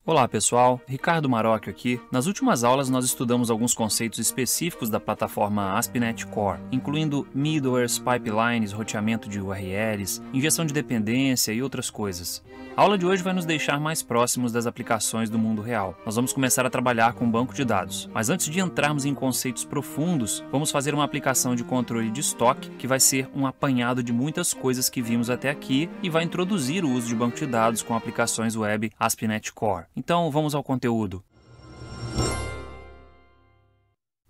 Olá pessoal, Ricardo Marocchio aqui. Nas últimas aulas nós estudamos alguns conceitos específicos da plataforma ASP.NET Core, incluindo middlewares, pipelines, roteamento de URLs, injeção de dependência e outras coisas. A aula de hoje vai nos deixar mais próximos das aplicações do mundo real. Nós vamos começar a trabalhar com um banco de dados. Mas antes de entrarmos em conceitos profundos, vamos fazer uma aplicação de controle de estoque, que vai ser um apanhado de muitas coisas que vimos até aqui e vai introduzir o uso de banco de dados com aplicações web ASP.NET Core. Então vamos ao conteúdo.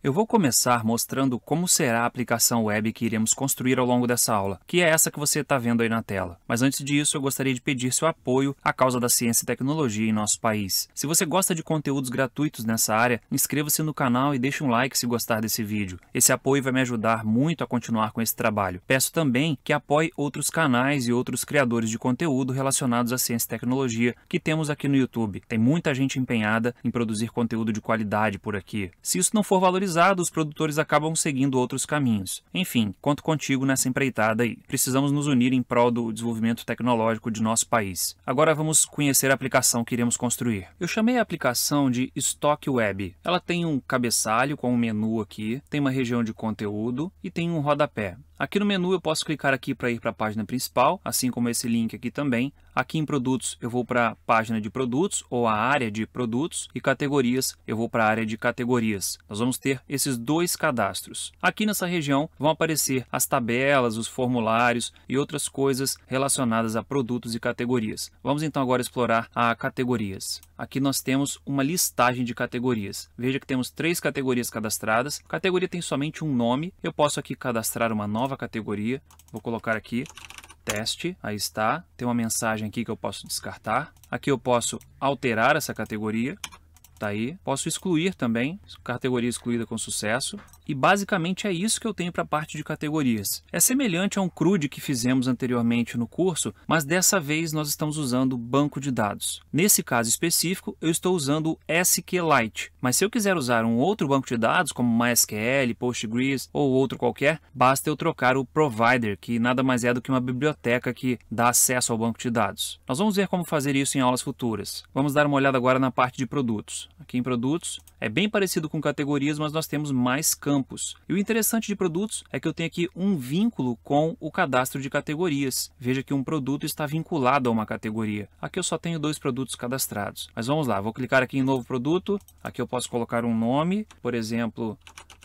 Eu vou começar mostrando como será a aplicação web que iremos construir ao longo dessa aula, que é essa que você está vendo aí na tela. Mas antes disso, eu gostaria de pedir seu apoio à causa da ciência e tecnologia em nosso país. Se você gosta de conteúdos gratuitos nessa área, inscreva-se no canal e deixe um like se gostar desse vídeo. Esse apoio vai me ajudar muito a continuar com esse trabalho. Peço também que apoie outros canais e outros criadores de conteúdo relacionados à ciência e tecnologia que temos aqui no YouTube. Tem muita gente empenhada em produzir conteúdo de qualidade por aqui. Se isso não for valorizado, os produtores acabam seguindo outros caminhos. Enfim, conto contigo nessa empreitada aí. Precisamos nos unir em prol do desenvolvimento tecnológico de nosso país. Agora vamos conhecer a aplicação que iremos construir. Eu chamei a aplicação de Stock Web. Ela tem um cabeçalho com um menu aqui, tem uma região de conteúdo e tem um rodapé. Aqui no menu eu posso clicar aqui para ir para a página principal, assim como esse link aqui também. Aqui em produtos eu vou para a página de produtos ou a área de produtos e categorias eu vou para a área de categorias. Nós vamos ter esses dois cadastros. Aqui nessa região vão aparecer as tabelas, os formulários e outras coisas relacionadas a produtos e categorias. Vamos então agora explorar a categorias. Aqui nós temos uma listagem de categorias. Veja que temos 3 categorias cadastradas. A categoria tem somente um nome. Eu posso aqui cadastrar uma nova categoria. Vou colocar aqui teste, aí está. Tem uma mensagem aqui que eu posso descartar. Aqui eu posso alterar essa categoria. Tá aí. Posso excluir também, categoria excluída com sucesso. E basicamente é isso que eu tenho para a parte de categorias. É semelhante a um CRUD que fizemos anteriormente no curso, mas dessa vez nós estamos usando banco de dados. Nesse caso específico, eu estou usando o SQLite, mas se eu quiser usar um outro banco de dados, como MySQL, Postgres ou outro qualquer, basta eu trocar o provider, que nada mais é do que uma biblioteca que dá acesso ao banco de dados. Nós vamos ver como fazer isso em aulas futuras. Vamos dar uma olhada agora na parte de produtos. Aqui em produtos, é bem parecido com categorias, mas nós temos mais campos. E o interessante de produtos é que eu tenho aqui um vínculo com o cadastro de categorias. Veja que um produto está vinculado a uma categoria. Aqui eu só tenho 2 produtos cadastrados. Mas vamos lá, vou clicar aqui em novo produto. Aqui eu posso colocar um nome, por exemplo,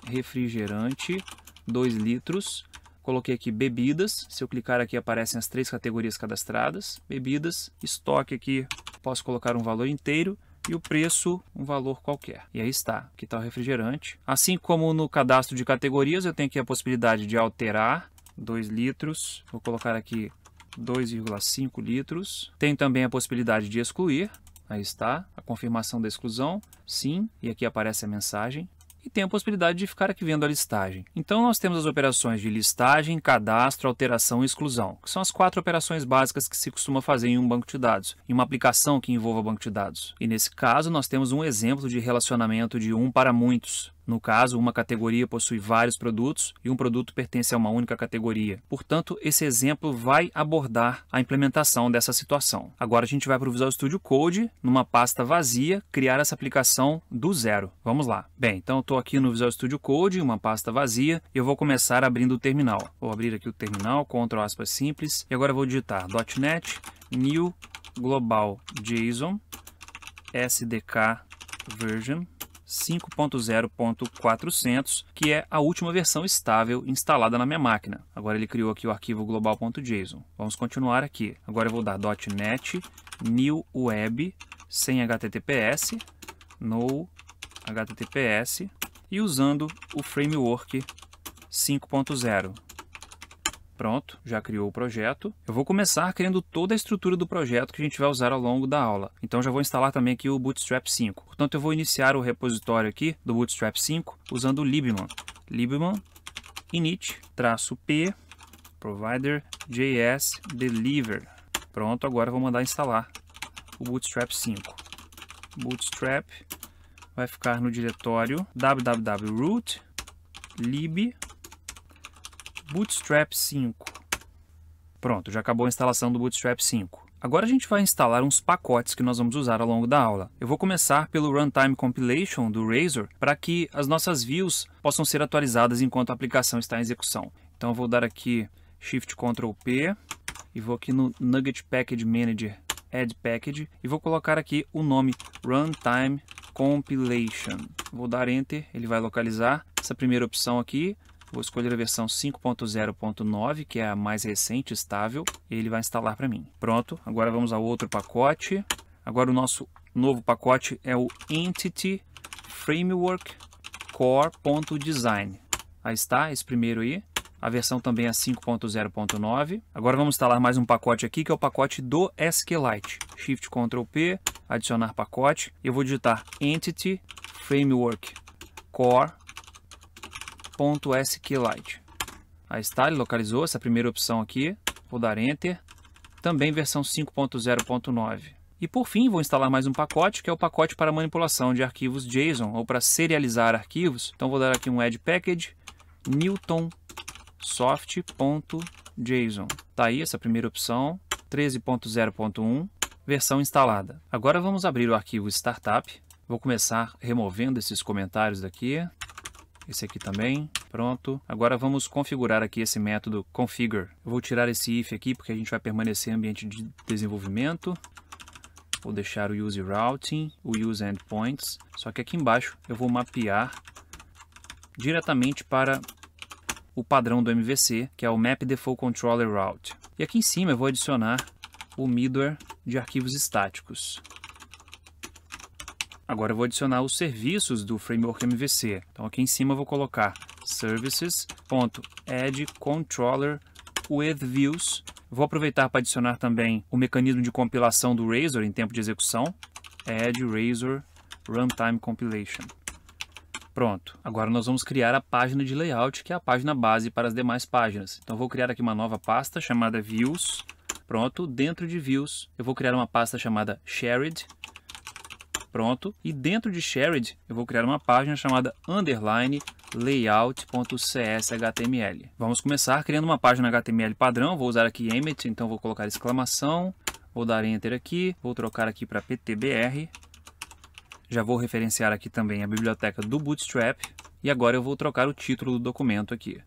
refrigerante, 2 litros. Coloquei aqui bebidas. Se eu clicar aqui aparecem as 3 categorias cadastradas. Bebidas, estoque aqui, posso colocar um valor inteiro. E o preço, um valor qualquer. E aí está, aqui está o refrigerante. Assim como no cadastro de categorias, eu tenho aqui a possibilidade de alterar 2 litros. Vou colocar aqui 2,5 litros. Tem também a possibilidade de excluir. Aí está, a confirmação da exclusão. Sim, e aqui aparece a mensagem. E tem a possibilidade de ficar aqui vendo a listagem. Então nós temos as operações de listagem, cadastro, alteração e exclusão, que são as 4 operações básicas que se costuma fazer em um banco de dados, em uma aplicação que envolva banco de dados. E nesse caso nós temos um exemplo de relacionamento de um para muitos. No caso, uma categoria possui vários produtos e um produto pertence a uma única categoria. Portanto, esse exemplo vai abordar a implementação dessa situação. Agora a gente vai para o Visual Studio Code, numa pasta vazia, criar essa aplicação do zero. Vamos lá. Bem, então eu estou aqui no Visual Studio Code, uma pasta vazia, e eu vou começar abrindo o terminal. Vou abrir aqui o terminal, Ctrl aspas simples, e agora eu vou digitar .NET New Global JSON SDK Version 5.0.400, que é a última versão estável instalada na minha máquina. Agora ele criou aqui o arquivo global.json. Vamos continuar aqui. Agora eu vou dar .NET New Web sem HTTPS, no HTTPS e usando o framework 5.0. Pronto, já criou o projeto. Eu vou começar criando toda a estrutura do projeto que a gente vai usar ao longo da aula. Então já vou instalar também aqui o Bootstrap 5. Portanto, eu vou iniciar o repositório aqui do Bootstrap 5 usando o libman. Libman init-p provider js deliver. Pronto, agora eu vou mandar instalar o Bootstrap 5. Bootstrap vai ficar no diretório www.root lib Bootstrap 5. Pronto, já acabou a instalação do Bootstrap 5. Agora a gente vai instalar uns pacotes que nós vamos usar ao longo da aula. Eu vou começar pelo Runtime Compilation do Razor para que as nossas views possam ser atualizadas enquanto a aplicação está em execução. Então eu vou dar aqui Shift Ctrl P e vou aqui no Nugget Package Manager Add Package e vou colocar aqui o nome Runtime Compilation. Vou dar Enter, ele vai localizar essa primeira opção aqui. Vou escolher a versão 5.0.9, que é a mais recente, estável, e ele vai instalar para mim. Pronto, agora vamos ao outro pacote. Agora o nosso novo pacote é o Entity Framework Core.design. Aí está, esse primeiro aí. A versão também é 5.0.9. Agora vamos instalar mais um pacote aqui, que é o pacote do SQLite. Shift Ctrl P, adicionar pacote. Eu vou digitar Entity Framework Core.SQLite. Aí está, ele localizou essa primeira opção aqui. Vou dar Enter. Também versão 5.0.9. E por fim, vou instalar mais um pacote, que é o pacote para manipulação de arquivos JSON, ou para serializar arquivos. Então vou dar aqui um Add Package, NewtonSoft.json. Tá aí essa primeira opção, 13.0.1, versão instalada. Agora vamos abrir o arquivo Startup. Vou começar removendo esses comentários daqui. Esse aqui também, pronto. Agora vamos configurar aqui esse método configure. Eu vou tirar esse if aqui porque a gente vai permanecer em ambiente de desenvolvimento. Vou deixar o use routing, o use endpoints. Só que aqui embaixo eu vou mapear diretamente para o padrão do MVC, que é o Map Default Controller Route. E aqui em cima eu vou adicionar o middleware de arquivos estáticos. Agora eu vou adicionar os serviços do Framework MVC. Então aqui em cima eu vou colocar services.addController with views. Vou aproveitar para adicionar também o mecanismo de compilação do Razor em tempo de execução. Add Razor Runtime Compilation. Pronto. Agora nós vamos criar a página de layout, que é a página base para as demais páginas. Então eu vou criar aqui uma nova pasta chamada Views. Pronto. Dentro de Views eu vou criar uma pasta chamada Shared. Pronto. E dentro de Shared, eu vou criar uma página chamada underline layout.cshtml. Vamos começar criando uma página HTML padrão. Vou usar aqui Emmet, então vou colocar exclamação. Vou dar Enter aqui. Vou trocar aqui para PTBR. Já vou referenciar aqui também a biblioteca do Bootstrap. E agora eu vou trocar o título do documento aqui.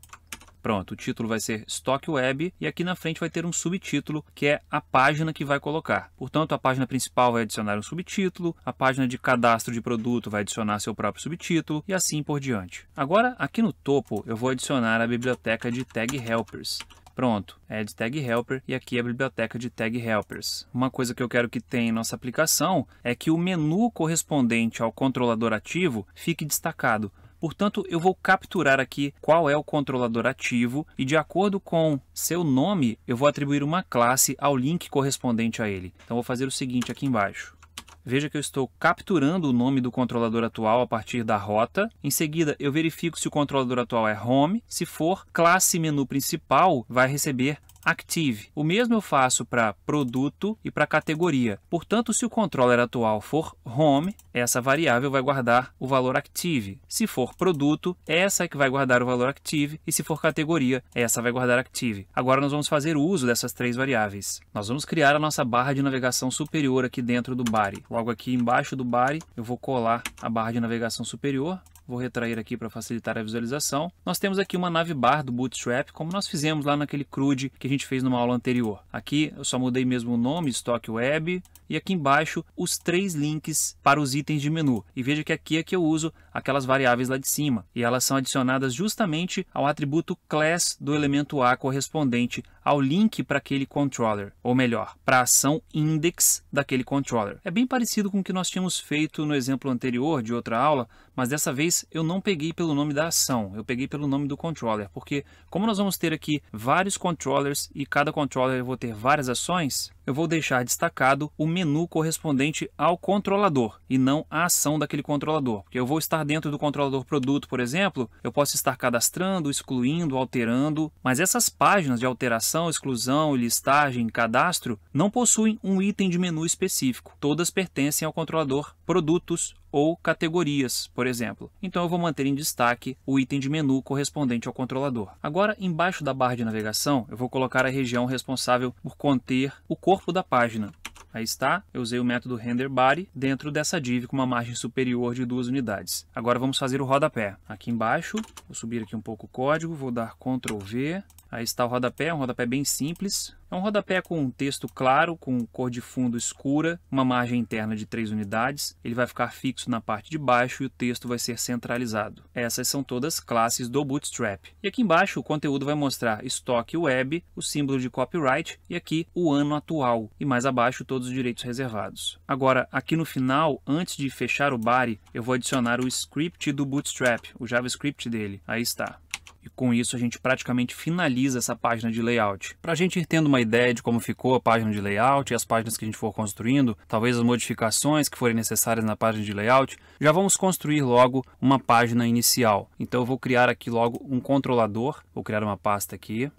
Pronto, o título vai ser Stock Web e aqui na frente vai ter um subtítulo que é a página que vai colocar. Portanto, a página principal vai adicionar um subtítulo, a página de cadastro de produto vai adicionar seu próprio subtítulo e assim por diante. Agora, aqui no topo, eu vou adicionar a biblioteca de Tag Helpers. Pronto, Add Tag Helper e aqui a biblioteca de Tag Helpers. Uma coisa que eu quero que tenha em nossa aplicação é que o menu correspondente ao controlador ativo fique destacado. Portanto, eu vou capturar aqui qual é o controlador ativo e de acordo com seu nome, eu vou atribuir uma classe ao link correspondente a ele. Então, vou fazer o seguinte aqui embaixo. Veja que eu estou capturando o nome do controlador atual a partir da rota. Em seguida, eu verifico se o controlador atual é Home. Se for, classe menu principal vai receber Active. O mesmo eu faço para produto e para categoria. Portanto, se o controller atual for Home, essa variável vai guardar o valor Active. Se for produto, essa é que vai guardar o valor Active. E se for categoria, essa vai guardar Active. Agora nós vamos fazer uso dessas três variáveis. Nós vamos criar a nossa barra de navegação superior aqui dentro do body. Logo aqui embaixo do body, eu vou colar a barra de navegação superior. Vou retrair aqui para facilitar a visualização. Nós temos aqui uma navbar do Bootstrap, como nós fizemos lá naquele CRUD que a gente fez numa aula anterior. Aqui eu só mudei mesmo o nome, Stock Web, e aqui embaixo os três links para os itens de menu. E veja que aqui é que eu uso aquelas variáveis lá de cima, e elas são adicionadas justamente ao atributo class do elemento A correspondente ao link para aquele controller, ou melhor, para a ação index daquele controller. É bem parecido com o que nós tínhamos feito no exemplo anterior de outra aula, mas dessa vez eu não peguei pelo nome da ação, eu peguei pelo nome do controller, porque como nós vamos ter aqui vários controllers e cada controller eu vou ter várias ações, eu vou deixar destacado o menu correspondente ao controlador e não a ação daquele controlador. Porque eu vou estar dentro do controlador produto, por exemplo, eu posso estar cadastrando, excluindo, alterando, mas essas páginas de alteração, exclusão, listagem, cadastro não possuem um item de menu específico. Todas pertencem ao controlador produtos ou categorias, por exemplo. Então eu vou manter em destaque o item de menu correspondente ao controlador. Agora, embaixo da barra de navegação, eu vou colocar a região responsável por conter o corpo da página. Aí está, eu usei o método renderBody dentro dessa div com uma margem superior de 2 unidades. Agora vamos fazer o rodapé. Aqui embaixo, vou subir aqui um pouco o código, vou dar Ctrl V. Aí está o rodapé, é um rodapé bem simples. É um rodapé com um texto claro, com cor de fundo escura, uma margem interna de 3 unidades. Ele vai ficar fixo na parte de baixo e o texto vai ser centralizado. Essas são todas classes do Bootstrap. E aqui embaixo o conteúdo vai mostrar estoque web, o símbolo de copyright e aqui o ano atual. E mais abaixo todos os direitos reservados. Agora, aqui no final, antes de fechar o body, eu vou adicionar o script do Bootstrap, o JavaScript dele. Aí está. E com isso a gente praticamente finaliza essa página de layout. Para a gente ir tendo uma ideia de como ficou a página de layout e as páginas que a gente for construindo, talvez as modificações que forem necessárias na página de layout, já vamos construir logo uma página inicial. Então eu vou criar aqui logo um controlador, vou criar uma pasta aqui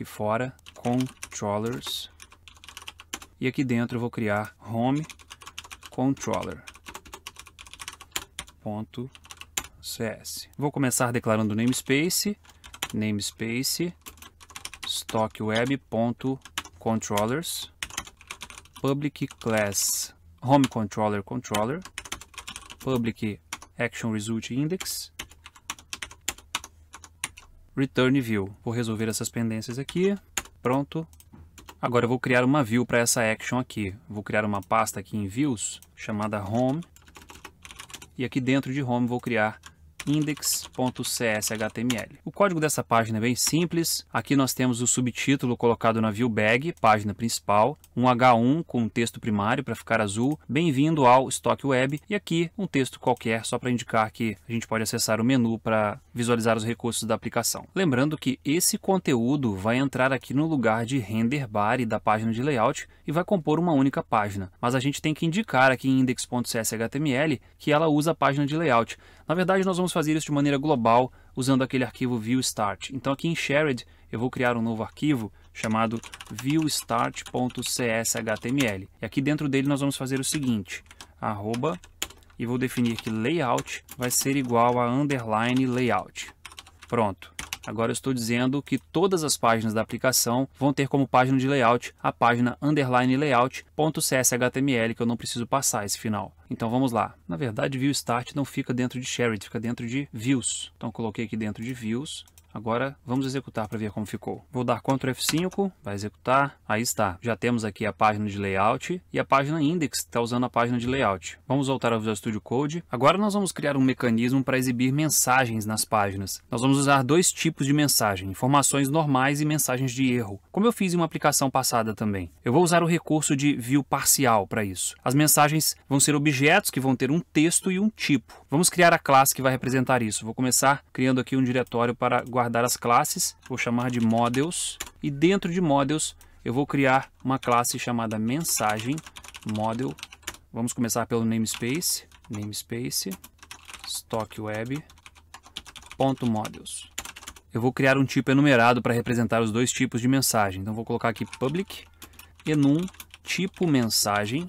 fora, controllers, e aqui dentro eu vou criar home controller. .cs. Vou começar declarando namespace stockweb.controllers public class home controller public action result index return view. Vou resolver essas pendências aqui. Pronto. Agora eu vou criar uma view para essa action aqui. Vou criar uma pasta aqui em views chamada home e aqui dentro de home vou criar index.cshtml. O código dessa página é bem simples. Aqui nós temos o subtítulo colocado na view bag, página principal, um H1 com um texto primário para ficar azul, bem-vindo ao Stock Web, e aqui um texto qualquer só para indicar que a gente pode acessar o menu para visualizar os recursos da aplicação. Lembrando que esse conteúdo vai entrar aqui no lugar de renderBody da página de layout e vai compor uma única página, mas a gente tem que indicar aqui em index.cshtml que ela usa a página de layout. Na verdade, nós vamos fazer isso de maneira global usando aquele arquivo viewStart. Então aqui em Shared eu vou criar um novo arquivo chamado viewstart.cshtml. E aqui dentro dele nós vamos fazer o seguinte, arroba, e vou definir que layout vai ser igual a underline layout. Pronto. Agora eu estou dizendo que todas as páginas da aplicação vão ter como página de layout a página underline layout.cshtml, que eu não preciso passar esse final. Então vamos lá. Na verdade, viewStart não fica dentro de Shared, fica dentro de Views. Então coloquei aqui dentro de Views. Agora vamos executar para ver como ficou. Vou dar Ctrl F5, vai executar. Aí está. Já temos aqui a página de layout e a página index que está usando a página de layout. Vamos voltar ao Visual Studio Code. Agora nós vamos criar um mecanismo para exibir mensagens nas páginas. Nós vamos usar dois tipos de mensagem, informações normais e mensagens de erro, como eu fiz em uma aplicação passada também. Eu vou usar o recurso de view parcial para isso. As mensagens vão ser objetos que vão ter um texto e um tipo. Vamos criar a classe que vai representar isso. Vou começar criando aqui um diretório para guardar as classes, vou chamar de models, e dentro de models eu vou criar uma classe chamada mensagem model. Vamos começar pelo namespace stockweb.models. Eu vou criar um tipo enumerado para representar os dois tipos de mensagem. Então vou colocar aqui public enum tipo mensagem,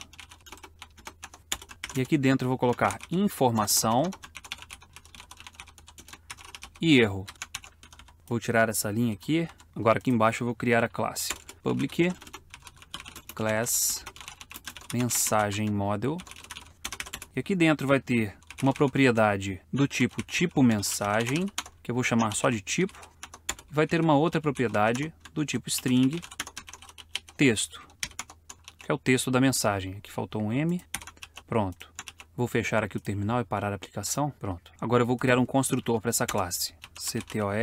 e aqui dentro eu vou colocar informação e erro. Vou tirar essa linha aqui. Agora aqui embaixo eu vou criar a classe public class mensagem model. E aqui dentro vai ter uma propriedade do tipo mensagem, que eu vou chamar só de tipo. Vai ter uma outra propriedade do tipo string texto, que é o texto da mensagem. Aqui faltou um M. Pronto. Vou fechar aqui o terminal e parar a aplicação. Pronto. Agora eu vou criar um construtor para essa classe. ctor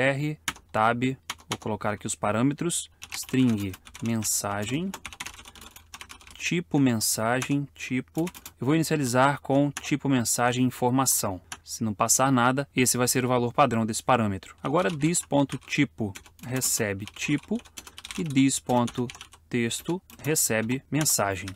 tab, vou colocar aqui os parâmetros, string mensagem, tipo mensagem, tipo, eu vou inicializar com tipo mensagem informação. Se não passar nada, esse vai ser o valor padrão desse parâmetro. Agora this.tipo recebe tipo e this.texto recebe mensagem.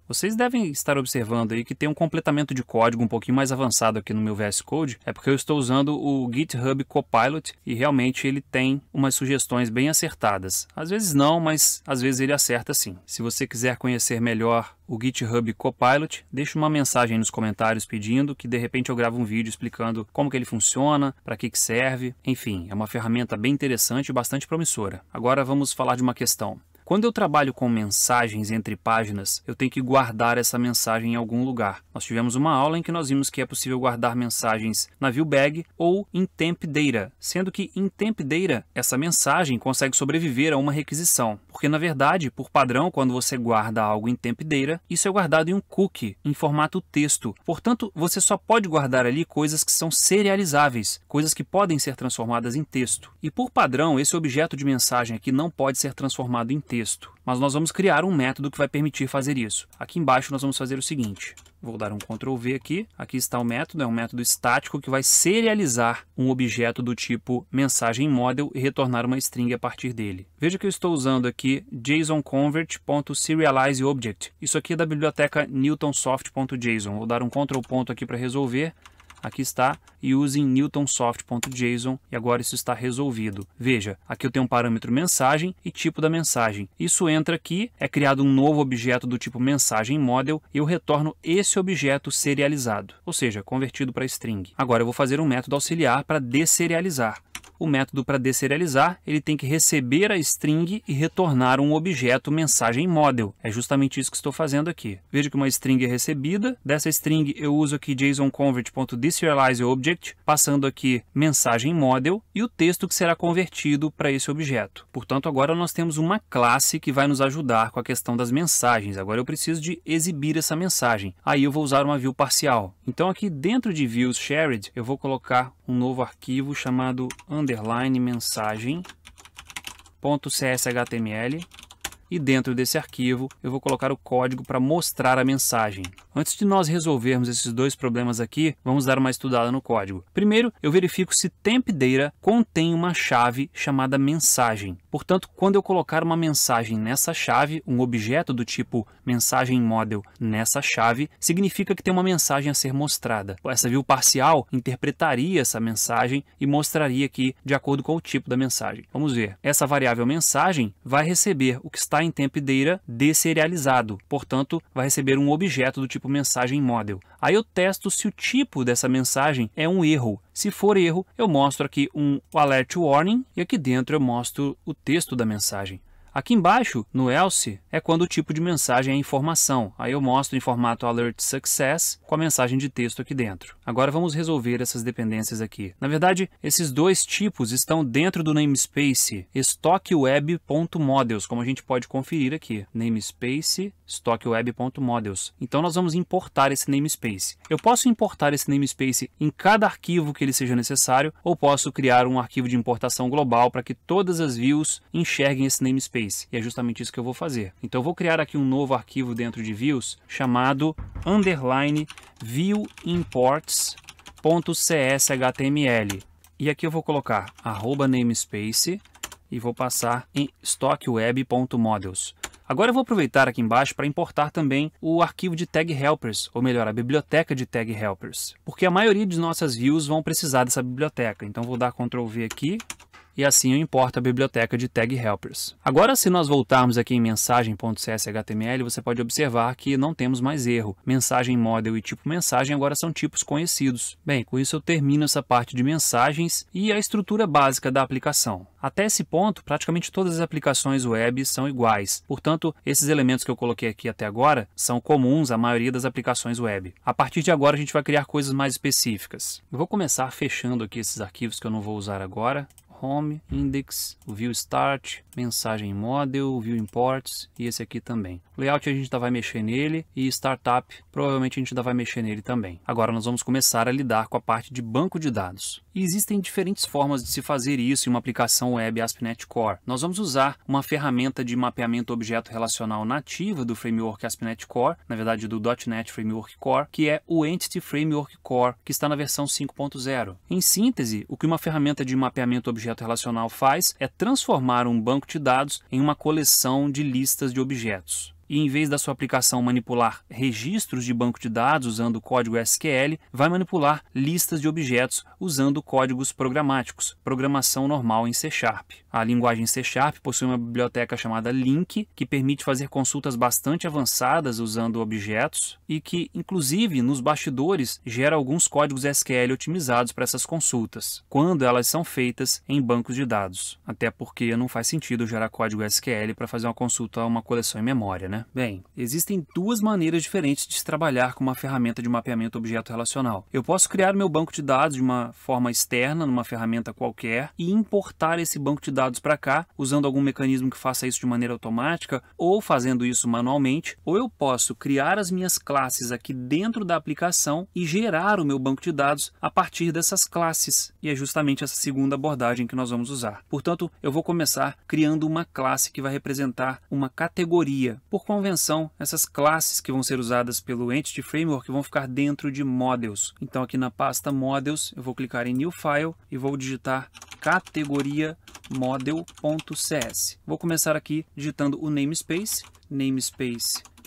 Vocês devem estar observando aí que tem um completamento de código um pouquinho mais avançado aqui no meu VS Code, é porque eu estou usando o GitHub Copilot e realmente ele tem umas sugestões bem acertadas. Às vezes não, mas às vezes ele acerta sim. Se você quiser conhecer melhor o GitHub Copilot, deixe uma mensagem nos comentários pedindo que de repente eu gravo um vídeo explicando como que ele funciona, para que serve, enfim, é uma ferramenta bem interessante e bastante promissora. Agora vamos falar de uma questão. Quando eu trabalho com mensagens entre páginas, eu tenho que guardar essa mensagem em algum lugar. Nós tivemos uma aula em que nós vimos que é possível guardar mensagens na ViewBag ou em Temp Data, sendo que em Temp Data essa mensagem consegue sobreviver a uma requisição, porque na verdade, por padrão, quando você guarda algo em Temp Data, isso é guardado em um cookie, em formato texto. Portanto, você só pode guardar ali coisas que são serializáveis, coisas que podem ser transformadas em texto. E por padrão, esse objeto de mensagem aqui não pode ser transformado em texto. Mas nós vamos criar um método que vai permitir fazer isso. Aqui embaixo nós vamos fazer o seguinte. Vou dar um Ctrl V aqui. Aqui está o método, é um método estático que vai serializar um objeto do tipo mensagem model e retornar uma string a partir dele. Veja que eu estou usando aqui JSONConvert.serializeObject. Isso aqui é da biblioteca newtonsoft.json. Vou dar um Ctrl ponto aqui para resolver. Aqui está, using newtonsoft.json, e agora isso está resolvido. Veja, aqui eu tenho um parâmetro mensagem e tipo da mensagem. Isso entra aqui, é criado um novo objeto do tipo mensagem model e eu retorno esse objeto serializado, ou seja, convertido para string. Agora eu vou fazer um método auxiliar para desserializar. O método para desserializar, ele tem que receber a string e retornar um objeto mensagem model. É justamente isso que estou fazendo aqui. Veja que uma string é recebida. Dessa string eu uso aqui JSONConvert.deserializeObject, passando aqui mensagem model e o texto que será convertido para esse objeto. Portanto, agora nós temos uma classe que vai nos ajudar com a questão das mensagens. Agora eu preciso de exibir essa mensagem. Aí eu vou usar uma view parcial. Então aqui dentro de views shared, eu vou colocar um novo arquivo chamado underline mensagem.cshtml e dentro desse arquivo eu vou colocar o código para mostrar a mensagem. Antes de nós resolvermos esses dois problemas aqui, vamos dar uma estudada no código. Primeiro, eu verifico se Temp Data contém uma chave chamada mensagem. Portanto, quando eu colocar uma mensagem nessa chave, um objeto do tipo mensagem model nessa chave, significa que tem uma mensagem a ser mostrada. Essa view parcial interpretaria essa mensagem e mostraria aqui de acordo com o tipo da mensagem. Vamos ver. Essa variável mensagem vai receber o que está em Temp Data desserializado. Portanto, vai receber um objeto do tipo mensagem model. Aí eu testo se o tipo dessa mensagem é um erro. Se for erro, eu mostro aqui um alert warning e aqui dentro eu mostro o texto da mensagem. Aqui embaixo, no else, é quando o tipo de mensagem é informação. Aí eu mostro em formato alert success com a mensagem de texto aqui dentro. Agora vamos resolver essas dependências aqui. Na verdade, esses dois tipos estão dentro do namespace stockweb.models, como a gente pode conferir aqui. Namespace stockweb.models. Então nós vamos importar esse namespace. Eu posso importar esse namespace em cada arquivo que ele seja necessário, ou posso criar um arquivo de importação global para que todas as views enxerguem esse namespace. E é justamente isso que eu vou fazer. Então eu vou criar aqui um novo arquivo dentro de views chamado underline viewimports.cshtml. E aqui eu vou colocar @namespace e vou passar em stockweb.models. Agora eu vou aproveitar aqui embaixo para importar também o arquivo de tag helpers, ou melhor, a biblioteca de tag helpers, porque a maioria de nossas views vão precisar dessa biblioteca. Então vou dar Ctrl V aqui e assim eu importo a biblioteca de tag helpers. Agora, se nós voltarmos aqui em mensagem.cshtml, você pode observar que não temos mais erro. Mensagem model e tipo mensagem agora são tipos conhecidos. Bem, com isso eu termino essa parte de mensagens e a estrutura básica da aplicação. Até esse ponto, praticamente todas as aplicações web são iguais. Portanto, esses elementos que eu coloquei aqui até agora são comuns à maioria das aplicações web. A partir de agora, a gente vai criar coisas mais específicas. Eu vou começar fechando aqui esses arquivos que eu não vou usar agora. Home, Index, o View Start, Mensagem Model, View Imports e esse aqui também. O layout a gente ainda vai mexer nele e Startup provavelmente a gente ainda vai mexer nele também. Agora nós vamos começar a lidar com a parte de banco de dados. E existem diferentes formas de se fazer isso em uma aplicação web ASP.NET Core. Nós vamos usar uma ferramenta de mapeamento objeto relacional nativa do framework ASP.NET Core, na verdade do .NET Framework Core, que é o Entity Framework Core, que está na versão 5.0. Em síntese, o que uma ferramenta de mapeamento objeto relacional faz é transformar um banco de dados em uma coleção de listas de objetos. e em vez da sua aplicação manipular registros de banco de dados usando o código SQL, vai manipular listas de objetos usando códigos programáticos, programação normal em C#. A linguagem C# possui uma biblioteca chamada Link, que permite fazer consultas bastante avançadas usando objetos e que, inclusive, nos bastidores, gera alguns códigos SQL otimizados para essas consultas, quando elas são feitas em bancos de dados. Até porque não faz sentido gerar código SQL para fazer uma consulta a uma coleção em memória, né? Bem, existem duas maneiras diferentes de se trabalhar com uma ferramenta de mapeamento objeto relacional. Eu posso criar o meu banco de dados de uma forma externa, numa ferramenta qualquer, e importar esse banco de dados para cá, usando algum mecanismo que faça isso de maneira automática, ou fazendo isso manualmente, ou eu posso criar as minhas classes aqui dentro da aplicação e gerar o meu banco de dados a partir dessas classes. E é justamente essa segunda abordagem que nós vamos usar. Portanto, eu vou começar criando uma classe que vai representar uma categoria. Por convenção, essas classes que vão ser usadas pelo Entity Framework vão ficar dentro de Models. Então aqui na pasta Models, eu vou clicar em New File e vou digitar categoria model.cs. Vou começar aqui digitando o namespace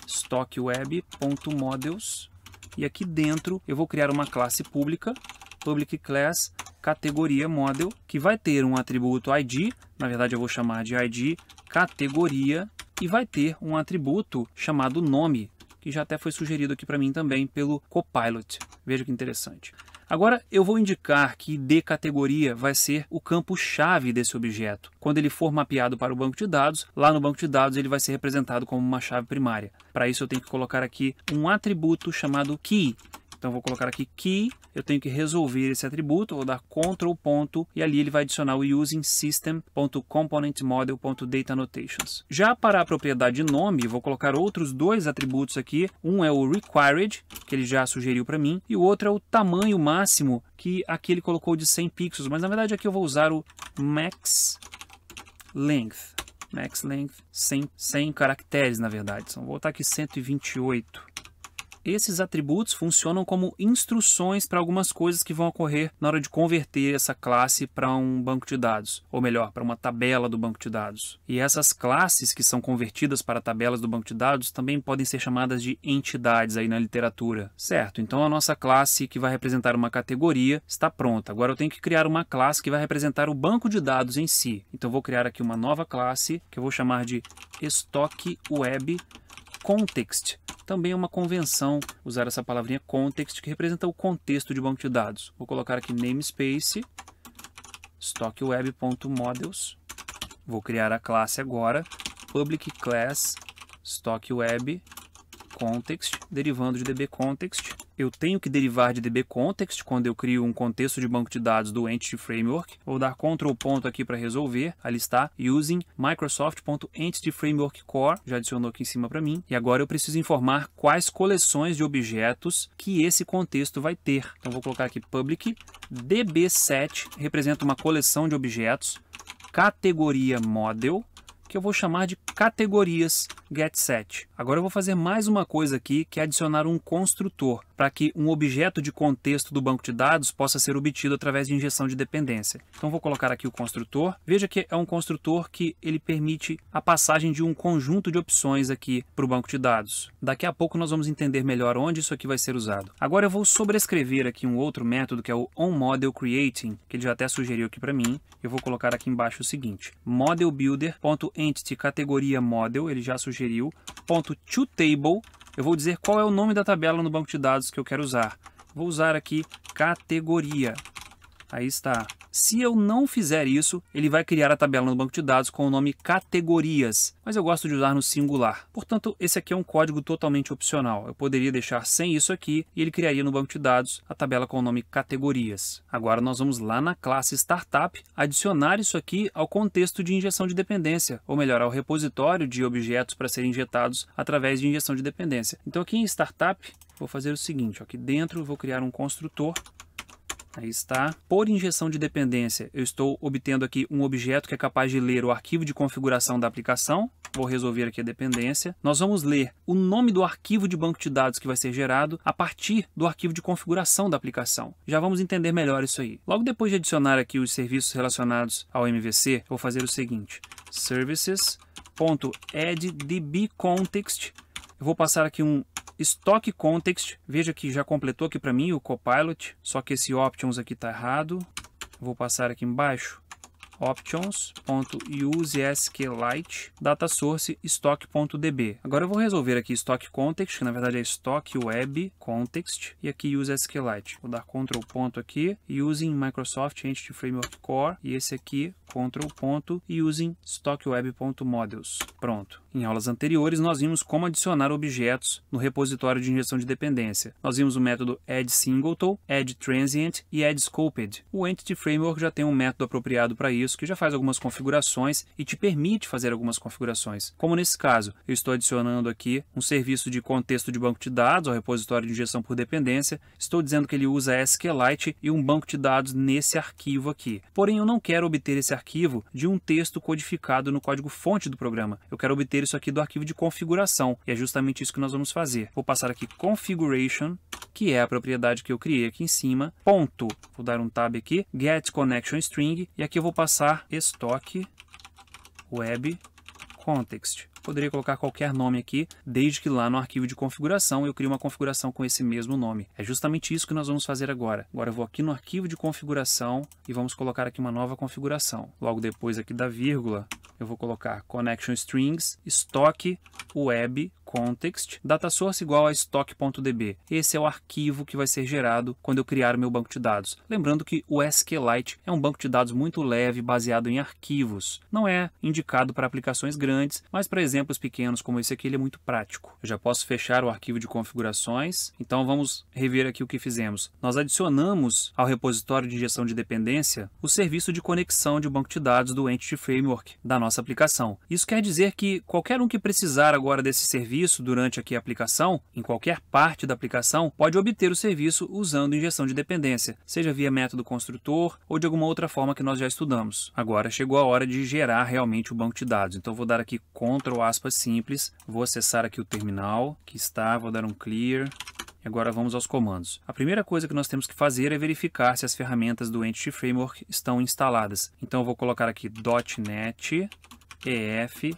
stockweb.models, e aqui dentro eu vou criar uma classe pública, public class categoria model, que vai ter um atributo ID, na verdade eu vou chamar de ID categoria, e vai ter um atributo chamado nome, que já até foi sugerido aqui para mim também pelo Copilot. Veja que interessante. Agora eu vou indicar que ID categoria vai ser o campo-chave desse objeto. Quando ele for mapeado para o banco de dados, lá no banco de dados ele vai ser representado como uma chave primária. Para isso eu tenho que colocar aqui um atributo chamado key. Então eu vou colocar aqui key, eu tenho que resolver esse atributo, vou dar Ctrl ponto, e ali ele vai adicionar o using system.componentModel.dataAnnotations. Já para a propriedade nome, vou colocar outros dois atributos aqui. Um é o required, que ele já sugeriu para mim, e o outro é o tamanho máximo, que aqui ele colocou de 100 pixels, mas na verdade aqui eu vou usar o max length. Max length 100 caracteres, na verdade. Então vou botar aqui 128. Esses atributos funcionam como instruções para algumas coisas que vão ocorrer na hora de converter essa classe para um banco de dados, ou melhor, para uma tabela do banco de dados. E essas classes que são convertidas para tabelas do banco de dados também podem ser chamadas de entidades aí na literatura. Certo, então a nossa classe que vai representar uma categoria está pronta. Agora eu tenho que criar uma classe que vai representar o banco de dados em si. Então eu vou criar aqui uma nova classe que eu vou chamar de StockWebContext. Também é uma convenção usar essa palavrinha context, que representa o contexto de banco de dados. Vou colocar aqui namespace stockweb.models. Vou criar a classe agora, public class stockweb.context, derivando de dbContext. Eu tenho que derivar de dbContext quando eu crio um contexto de banco de dados do Entity Framework. Vou dar Ctrl ponto aqui para resolver. Ali está, using Microsoft.EntityFramework.Core, já adicionou aqui em cima para mim. E agora eu preciso informar quais coleções de objetos que esse contexto vai ter. Então vou colocar aqui public db7, representa uma coleção de objetos, categoria model, que eu vou chamar de categorias getSet. Agora eu vou fazer mais uma coisa aqui, que é adicionar um construtor, para que um objeto de contexto do banco de dados possa ser obtido através de injeção de dependência. Então vou colocar aqui o construtor. Veja que é um construtor que ele permite a passagem de um conjunto de opções aqui para o banco de dados. Daqui a pouco nós vamos entender melhor onde isso aqui vai ser usado. Agora eu vou sobrescrever aqui um outro método, que é o onModelCreating, que ele já até sugeriu aqui para mim. Eu vou colocar aqui embaixo o seguinte: modelbuilder.entity categoria model, ele já sugeriu, .toTable, eu vou dizer qual é o nome da tabela no banco de dados que eu quero usar. Vou usar aqui categoria. Aí está. Se eu não fizer isso, ele vai criar a tabela no banco de dados com o nome categorias, mas eu gosto de usar no singular. Portanto, esse aqui é um código totalmente opcional. Eu poderia deixar sem isso aqui e ele criaria no banco de dados a tabela com o nome categorias. Agora nós vamos lá na classe Startup adicionar isso aqui ao contexto de injeção de dependência, ou melhor, ao repositório de objetos para serem injetados através de injeção de dependência. Então aqui em Startup, vou fazer o seguinte, aqui dentro eu vou criar um construtor. Aí está. Por injeção de dependência, eu estou obtendo aqui um objeto que é capaz de ler o arquivo de configuração da aplicação. Vou resolver aqui a dependência. Nós vamos ler o nome do arquivo de banco de dados que vai ser gerado a partir do arquivo de configuração da aplicação. Já vamos entender melhor isso aí. Logo depois de adicionar aqui os serviços relacionados ao MVC, eu vou fazer o seguinte: services .addDBContext. Eu vou passar aqui um stock context. Veja que já completou aqui para mim o Copilot, só que esse options aqui está errado. Vou passar aqui embaixo options.useSQLite data source stock.db. Agora eu vou resolver aqui stock context, que na verdade é stock web context, e aqui use SQLite. Vou dar Ctrl ponto aqui, using Microsoft Entity Framework Core, e esse aqui Ctrl ponto e using stockweb.models. Pronto. Em aulas anteriores nós vimos como adicionar objetos no repositório de injeção de dependência. Nós vimos o método addSingleton, addTransient e addScoped. O Entity Framework já tem um método apropriado para isso, que já faz algumas configurações e te permite fazer algumas configurações. Como nesse caso, eu estou adicionando aqui um serviço de contexto de banco de dados ao repositório de injeção por dependência. Estou dizendo que ele usa SQLite e um banco de dados nesse arquivo aqui. Porém, eu não quero obter esse arquivo de um texto codificado no código-fonte do programa. Eu quero obter isso aqui do arquivo de configuração, e é justamente isso que nós vamos fazer. Vou passar aqui configuration, que é a propriedade que eu criei aqui em cima, ponto, vou dar um tab aqui, get connection string, e aqui eu vou passar stock web context. Poderia colocar qualquer nome aqui, desde que lá no arquivo de configuração eu crie uma configuração com esse mesmo nome. É justamente isso que nós vamos fazer agora. Agora eu vou aqui no arquivo de configuração e vamos colocar aqui uma nova configuração. Logo depois aqui da vírgula, eu vou colocar connection strings, stock web context, data source igual a stock.db. Esse é o arquivo que vai ser gerado quando eu criar o meu banco de dados. Lembrando que o SQLite é um banco de dados muito leve, baseado em arquivos. Não é indicado para aplicações grandes, mas para exemplos pequenos como esse aqui ele é muito prático. Eu já posso fechar o arquivo de configurações. Então vamos rever aqui o que fizemos. Nós adicionamos ao repositório de injeção de dependência o serviço de conexão de banco de dados do Entity Framework da nossa aplicação. Isso quer dizer que qualquer um que precisar agora desse serviço durante aqui a aplicação, em qualquer parte da aplicação, pode obter o serviço usando injeção de dependência, seja via método construtor ou de alguma outra forma que nós já estudamos. Agora chegou a hora de gerar realmente o banco de dados. Então vou dar aqui Ctrl aspas simples, vou acessar aqui o terminal, que está, vou dar um clear. E agora vamos aos comandos. A primeira coisa que nós temos que fazer é verificar se as ferramentas do Entity Framework estão instaladas. Então eu vou colocar aqui .NET EF-version.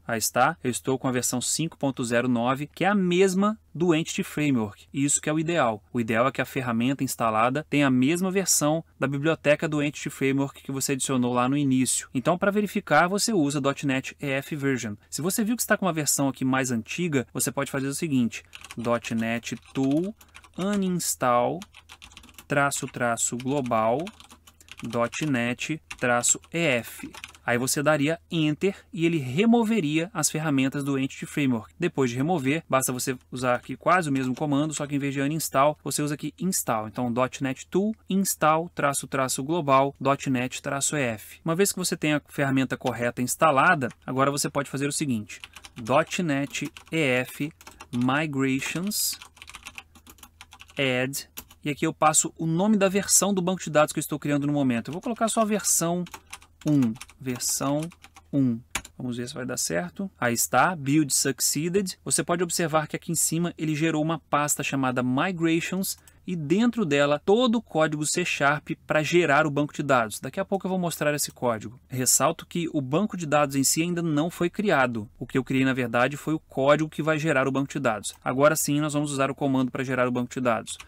Aí está, eu estou com a versão 5.09, que é a mesma do Entity Framework. Isso que é o ideal. O ideal é que a ferramenta instalada tenha a mesma versão da biblioteca do Entity Framework que você adicionou lá no início. Então, para verificar, você usa .NET EF-version. Se você viu que está com uma versão aqui mais antiga, você pode fazer o seguinte, .NET Tool uninstall --global .NET-EF. Aí você daria Enter e ele removeria as ferramentas do Entity Framework. Depois de remover, basta você usar aqui quase o mesmo comando, só que em vez de uninstall, você usa aqui install. Então, .NET Tool install --global .NET-EF. Uma vez que você tem a ferramenta correta instalada, agora você pode fazer o seguinte, .NET EF migrations add, e aqui eu passo o nome da versão do banco de dados que eu estou criando no momento. Eu vou colocar só a versão 1. Vamos ver se vai dar certo. Aí está, Build Succeeded. Você pode observar que aqui em cima ele gerou uma pasta chamada Migrations e dentro dela todo o código C# para gerar o banco de dados. Daqui a pouco eu vou mostrar esse código. Ressalto que o banco de dados em si ainda não foi criado. O que eu criei na verdade foi o código que vai gerar o banco de dados. Agora sim nós vamos usar o comando para gerar o banco de dados.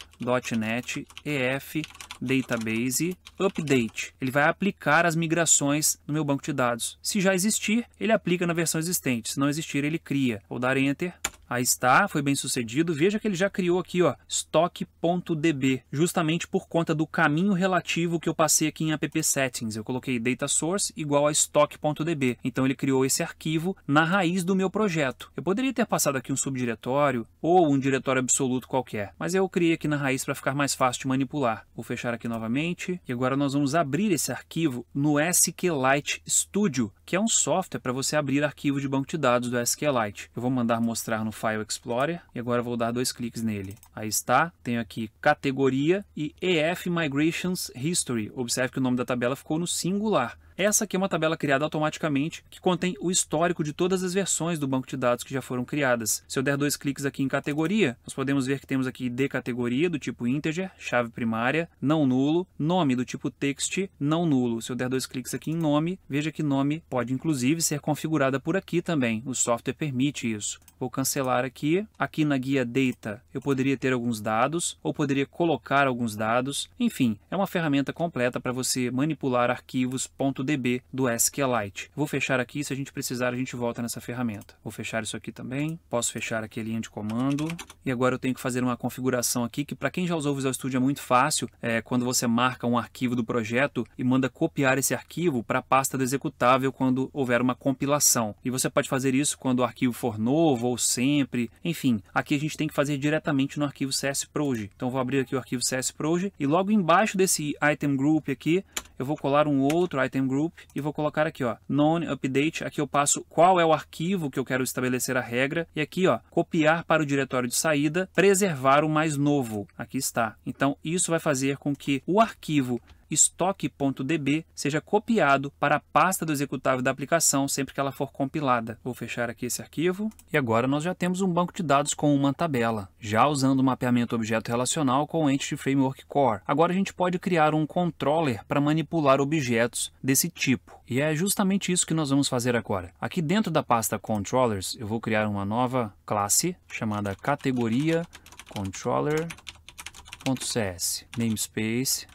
.NET EF Database Update. Ele vai aplicar as migrações no meu banco de dados. Se já existir, ele aplica na versão existente. Se não existir, ele cria. Vou dar Enter. Aí está, foi bem sucedido. Veja que ele já criou aqui, ó, stock.db, justamente por conta do caminho relativo que eu passei aqui em app settings. Eu coloquei data source igual a stock.db. Então ele criou esse arquivo na raiz do meu projeto. Eu poderia ter passado aqui um subdiretório ou um diretório absoluto qualquer, mas eu criei aqui na raiz para ficar mais fácil de manipular. Vou fechar aqui novamente e agora nós vamos abrir esse arquivo no SQLite Studio, que é um software para você abrir arquivo de banco de dados do SQLite. Eu vou mandar mostrar no File Explorer e agora vou dar 2 cliques nele. Aí está, tenho aqui categoria e EF Migrations History. Observe que o nome da tabela ficou no singular. Essa aqui é uma tabela criada automaticamente que contém o histórico de todas as versões do banco de dados que já foram criadas. Se eu der 2 cliques aqui em categoria, nós podemos ver que temos aqui de categoria do tipo integer, chave primária, não nulo, nome do tipo text, não nulo. Se eu der 2 cliques aqui em nome, veja que nome pode inclusive ser configurada por aqui também. O software permite isso. Vou cancelar aqui. Aqui na guia Data eu poderia ter alguns dados ou poderia colocar alguns dados. Enfim, é uma ferramenta completa para você manipular arquivos .db do SQLite. Vou fechar aqui, se a gente precisar a gente volta nessa ferramenta. Vou fechar isso aqui também. Posso fechar aqui a linha de comando. E agora eu tenho que fazer uma configuração aqui que para quem já usou o Visual Studio é muito fácil. Quando você marca um arquivo do projeto e manda copiar esse arquivo para a pasta do executável quando houver uma compilação. E você pode fazer isso quando o arquivo for novo ou sempre. Enfim, aqui a gente tem que fazer diretamente no arquivo CSProj. Então vou abrir aqui o arquivo CSProj e logo embaixo desse item group aqui eu vou colar um outro item group e vou colocar aqui, ó, known update. Aqui eu passo qual é o arquivo que eu quero estabelecer a regra e aqui, ó, copiar para o diretório de saída, preservar o mais novo. Aqui está. Então isso vai fazer com que o arquivo estoque.db seja copiado para a pasta do executável da aplicação sempre que ela for compilada. Vou fechar aqui esse arquivo e agora nós já temos um banco de dados com uma tabela, já usando o mapeamento objeto relacional com o Entity Framework Core. Agora a gente pode criar um controller para manipular objetos desse tipo. E é justamente isso que nós vamos fazer agora. Aqui dentro da pasta Controllers eu vou criar uma nova classe chamada categoria controller.cs, namespace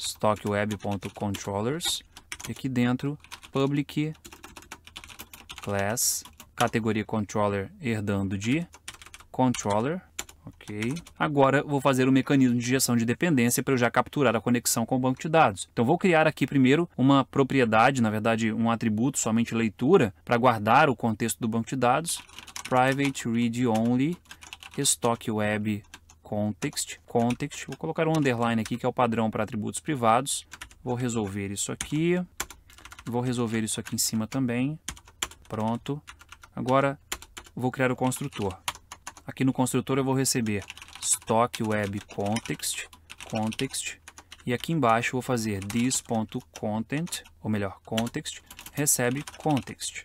stockweb.controllers e aqui dentro public class categoria controller herdando de controller. Ok. Agora vou fazer o mecanismo de injeção de dependência para eu já capturar a conexão com o banco de dados. Então vou criar aqui primeiro uma propriedade, na verdade um atributo somente leitura para guardar o contexto do banco de dados. Private read only stockweb context, vou colocar um underline aqui que é o padrão para atributos privados. Vou resolver isso aqui, vou resolver isso aqui em cima também. Pronto. Agora vou criar o construtor. Aqui no construtor eu vou receber stockweb context e aqui embaixo eu vou fazer this.content, ou melhor, context, recebe context.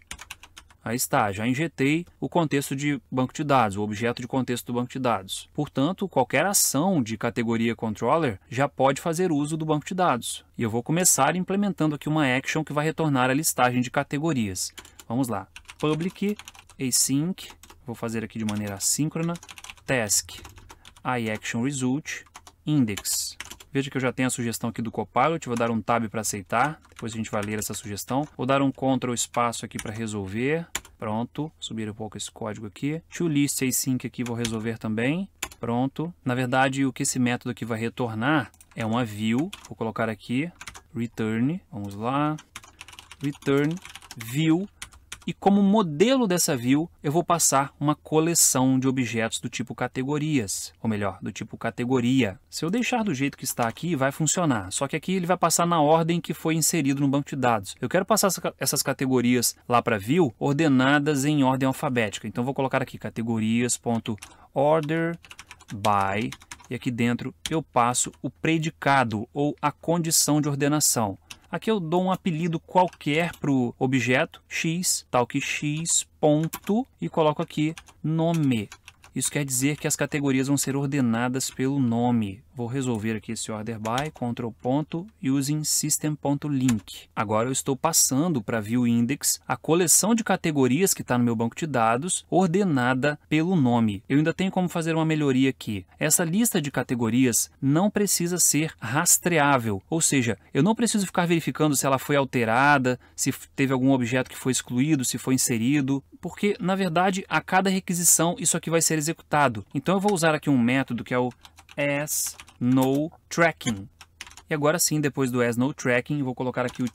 Aí está, já injetei o contexto de banco de dados, o objeto de contexto do banco de dados. Portanto, qualquer ação de categoria controller já pode fazer uso do banco de dados. E eu vou começar implementando aqui uma action que vai retornar a listagem de categorias. Vamos lá, public async, vou fazer aqui de maneira assíncrona, task iActionResult index. Veja que eu já tenho a sugestão aqui do Copilot, vou dar um tab para aceitar, depois a gente vai ler essa sugestão. Vou dar um Ctrl espaço aqui para resolver, pronto, subir um pouco esse código aqui. ToList async aqui vou resolver também, pronto. Na verdade, o que esse método aqui vai retornar é uma view, vou colocar aqui, return, vamos lá, return view. E como modelo dessa view, eu vou passar uma coleção de objetos do tipo categorias, ou melhor, do tipo categoria. Se eu deixar do jeito que está aqui, vai funcionar. Só que aqui ele vai passar na ordem que foi inserido no banco de dados. Eu quero passar essas categorias lá para view ordenadas em ordem alfabética. Então vou colocar aqui categorias.order by, e aqui dentro eu passo o predicado ou a condição de ordenação. Aqui eu dou um apelido qualquer para o objeto, x, tal que x, ponto, e coloco aqui nome. Isso quer dizer que as categorias vão ser ordenadas pelo nome. Vou resolver aqui esse order by, Ctrl ponto, using system.link. Agora eu estou passando para view index a coleção de categorias que está no meu banco de dados, ordenada pelo nome. Eu ainda tenho como fazer uma melhoria aqui. Essa lista de categorias não precisa ser rastreável, ou seja, eu não preciso ficar verificando se ela foi alterada, se teve algum objeto que foi excluído, se foi inserido, porque na verdade a cada requisição isso aqui vai ser executado. Então eu vou usar aqui um método que é o asNoTracking. E agora sim, depois do asNoTracking, vou colocar aqui o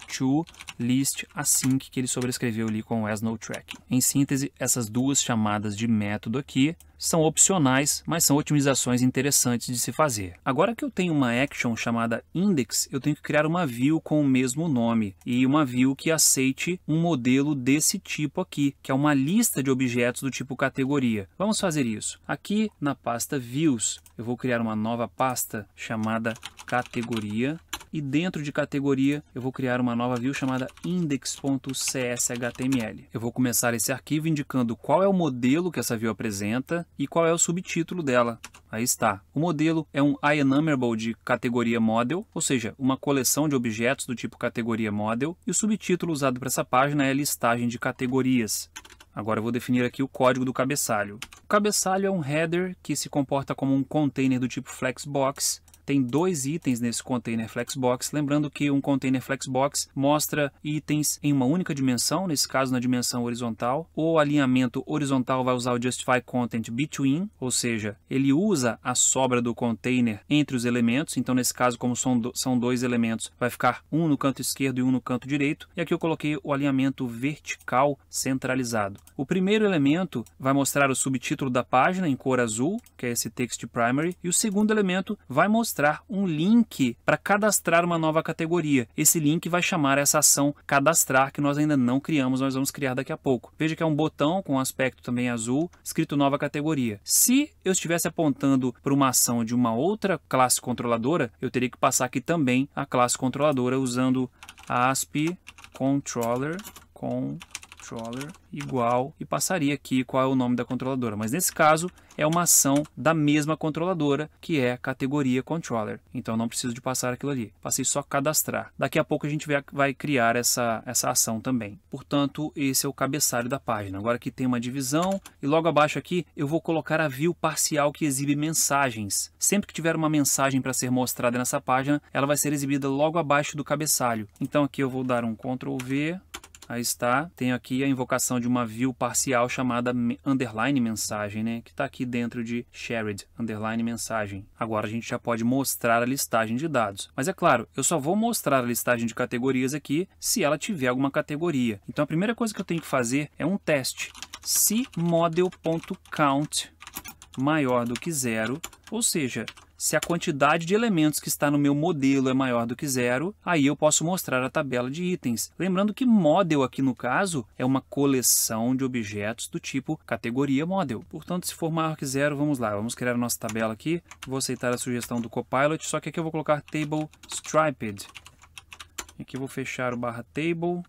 ToListAsync que ele sobrescreveu ali com o asNoTracking. Em síntese, essas duas chamadas de método aqui são opcionais, mas são otimizações interessantes de se fazer. Agora que eu tenho uma action chamada index, eu tenho que criar uma view com o mesmo nome e uma view que aceite um modelo desse tipo aqui, que é uma lista de objetos do tipo categoria. Vamos fazer isso. Aqui na pasta views, eu vou criar uma nova pasta chamada categoria e dentro de categoria eu vou criar uma nova view chamada index.cshtml. Eu vou começar esse arquivo indicando qual é o modelo que essa view apresenta e qual é o subtítulo dela. Aí está. O modelo é um IEnumerable de categoria model, ou seja, uma coleção de objetos do tipo categoria model, e o subtítulo usado para essa página é listagem de categorias. Agora eu vou definir aqui o código do cabeçalho. O cabeçalho é um header que se comporta como um container do tipo Flexbox. Tem 2 itens nesse container Flexbox, lembrando que um container Flexbox mostra itens em uma única dimensão, nesse caso na dimensão horizontal. O alinhamento horizontal vai usar o Justify Content Between, ou seja, ele usa a sobra do container entre os elementos, então nesse caso, como são 2 elementos, vai ficar um no canto esquerdo e um no canto direito, e aqui eu coloquei o alinhamento vertical centralizado. O primeiro elemento vai mostrar o subtítulo da página em cor azul, que é esse Text Primary, e o segundo elemento vai mostrar um link para cadastrar uma nova categoria. Esse link vai chamar essa ação cadastrar, que nós ainda não criamos, nós vamos criar daqui a pouco. Veja que é um botão com aspecto também azul, escrito nova categoria. Se eu estivesse apontando para uma ação de uma outra classe controladora, eu teria que passar aqui também a classe controladora usando ASP controller igual e passaria aqui qual é o nome da controladora, mas nesse caso é uma ação da mesma controladora, que é a categoria controller, então não preciso de passar aquilo ali, passei só cadastrar. Daqui a pouco a gente vai criar essa ação também. Portanto, esse é o cabeçalho da página. Agora aqui tem uma divisão e logo abaixo aqui eu vou colocar a view parcial que exibe mensagens. Sempre que tiver uma mensagem para ser mostrada nessa página, ela vai ser exibida logo abaixo do cabeçalho. Então aqui eu vou dar um Ctrl V. Aí está, tenho aqui a invocação de uma view parcial chamada underline mensagem, né? Que está aqui dentro de shared, underline mensagem. Agora a gente já pode mostrar a listagem de dados. Mas é claro, eu só vou mostrar a listagem de categorias aqui se ela tiver alguma categoria. Então a primeira coisa que eu tenho que fazer é um teste. Se model.count maior do que 0, ou seja, se a quantidade de elementos que está no meu modelo é maior do que 0, aí eu posso mostrar a tabela de itens. Lembrando que model aqui no caso é uma coleção de objetos do tipo categoria model. Portanto, se for maior que 0, vamos lá, vamos criar a nossa tabela aqui. Vou aceitar a sugestão do Copilot, só que aqui eu vou colocar table striped. Aqui eu vou fechar o /table.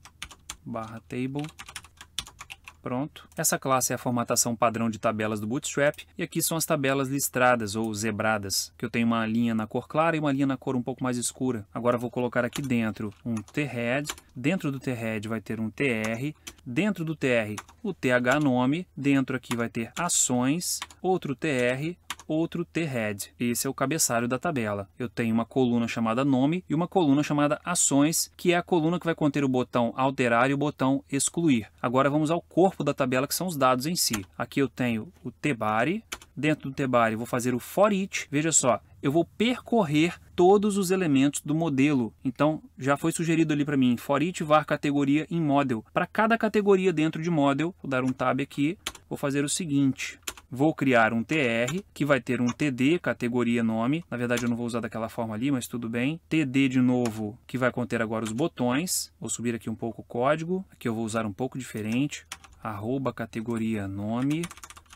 Pronto. Essa classe é a formatação padrão de tabelas do Bootstrap e aqui são as tabelas listradas ou zebradas, que eu tenho uma linha na cor clara e uma linha na cor um pouco mais escura. Agora vou colocar aqui dentro um thead, dentro do thead vai ter um tr, dentro do tr o thnome, dentro aqui vai ter ações, outro tr, outro thead. Esse é o cabeçalho da tabela. Eu tenho uma coluna chamada nome e uma coluna chamada ações, que é a coluna que vai conter o botão alterar e o botão excluir. Agora vamos ao corpo da tabela, que são os dados em si. Aqui eu tenho o tbody. Dentro do tbody vou fazer o for each. Veja só, eu vou percorrer todos os elementos do modelo. Então já foi sugerido ali para mim, for each var categoria em model. Para cada categoria dentro de model, vou dar um tab aqui, vou fazer o seguinte. Vou criar um tr, que vai ter um td, categoria nome. Na verdade eu não vou usar daquela forma ali, mas tudo bem. Td de novo, que vai conter agora os botões. Vou subir aqui um pouco o código. Aqui eu vou usar um pouco diferente. @ categoria nome.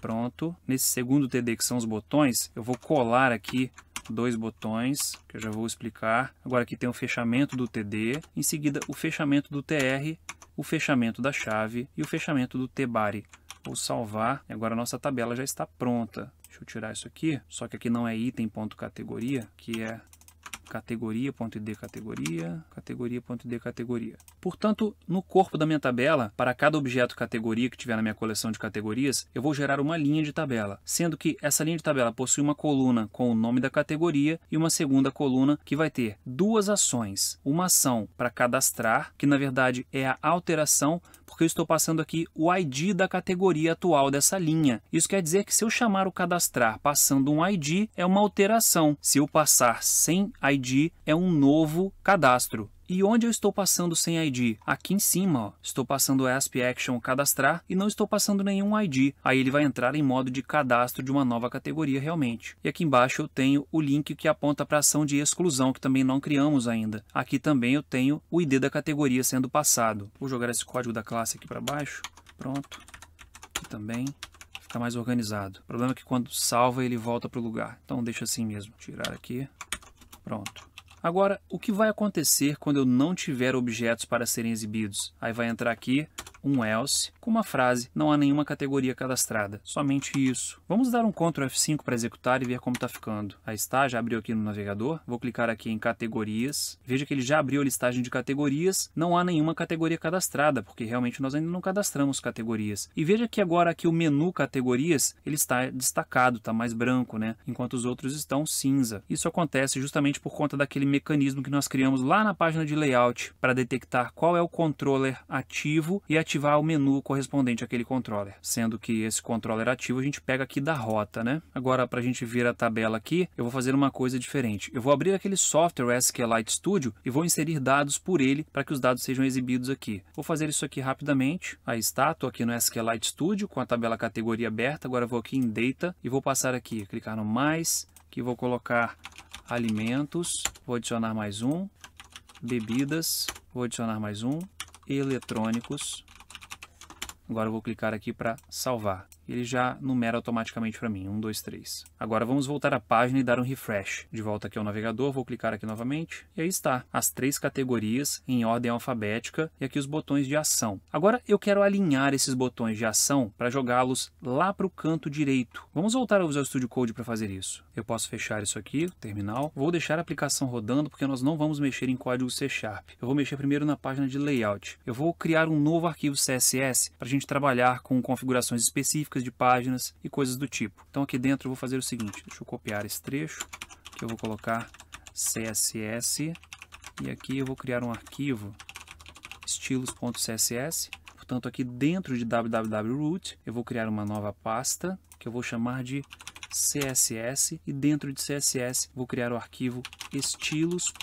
Pronto. Nesse segundo td, que são os botões, eu vou colar aqui 2 botões, que eu já vou explicar. Agora aqui tem o fechamento do td. Em seguida o fechamento do tr, o fechamento da chave e o fechamento do tbody. Vou salvar e agora a nossa tabela já está pronta. Deixa eu tirar isso aqui, só que aqui não é item.categoria, que é categoria.id categoria, categoria.id categoria. Portanto, no corpo da minha tabela, para cada objeto categoria que tiver na minha coleção de categorias, eu vou gerar uma linha de tabela, sendo que essa linha de tabela possui uma coluna com o nome da categoria e uma segunda coluna que vai ter 2 ações. Uma ação para cadastrar, que na verdade é a alteração, porque eu estou passando aqui o ID da categoria atual dessa linha. Isso quer dizer que se eu chamar o cadastrar passando um ID, é uma alteração. Se eu passar sem ID, é um novo cadastro. E onde eu estou passando sem ID? Aqui em cima, ó, estou passando ASP Action cadastrar e não estou passando nenhum ID. Aí ele vai entrar em modo de cadastro de uma nova categoria realmente. E aqui embaixo eu tenho o link que aponta para a ação de exclusão, que também não criamos ainda. Aqui também eu tenho o ID da categoria sendo passado. Vou jogar esse código da classe aqui para baixo. Pronto. Aqui também. Fica mais organizado. O problema é que quando salva ele volta para o lugar. Então deixa assim mesmo. Tirar aqui. Pronto. Agora, o que vai acontecer quando eu não tiver objetos para serem exibidos? Aí vai entrar aqui um else com uma frase, não há nenhuma categoria cadastrada, somente isso. Vamos dar um Ctrl F5 para executar e ver como está ficando. Aí está, já abriu aqui no navegador, vou clicar aqui em categorias, veja que ele já abriu a listagem de categorias, não há nenhuma categoria cadastrada, porque realmente nós ainda não cadastramos categorias. E veja que agora aqui o menu categorias, ele está destacado, está mais branco, né? Enquanto os outros estão cinza. Isso acontece justamente por conta daquele mecanismo que nós criamos lá na página de layout, para detectar qual é o controller ativo e ativar o menu correspondente àquele controller. Sendo que esse controller ativo a gente pega aqui da rota, né? Agora, para a gente ver a tabela aqui, eu vou fazer uma coisa diferente. Eu vou abrir aquele software SQLite Studio e vou inserir dados por ele para que os dados sejam exibidos aqui. Vou fazer isso aqui rapidamente. Aí está, estou aqui no SQLite Studio com a tabela categoria aberta. Agora eu vou aqui em Data e vou passar aqui, clicar no mais, que vou colocar alimentos, vou adicionar mais um, bebidas, vou adicionar mais um, eletrônicos. Agora eu vou clicar aqui para salvar. Ele já numera automaticamente para mim, 1, 2, 3. Agora vamos voltar à página e dar um refresh. De volta aqui ao navegador, vou clicar aqui novamente. E aí está, as 3 categorias em ordem alfabética e aqui os botões de ação. Agora eu quero alinhar esses botões de ação para jogá-los lá para o canto direito. Vamos voltar ao Visual Studio Code para fazer isso. Eu posso fechar isso aqui, terminal. Vou deixar a aplicação rodando porque nós não vamos mexer em código C#. Eu vou mexer primeiro na página de layout. Eu vou criar um novo arquivo CSS para a gente trabalhar com configurações específicas de páginas e coisas do tipo. Então aqui dentro eu vou fazer o seguinte, deixa eu copiar esse trecho, que eu vou colocar CSS e aqui eu vou criar um arquivo estilos.css. Portanto, aqui dentro de www.root eu vou criar uma nova pasta que eu vou chamar de CSS e dentro de CSS vou criar o arquivo estilos.css.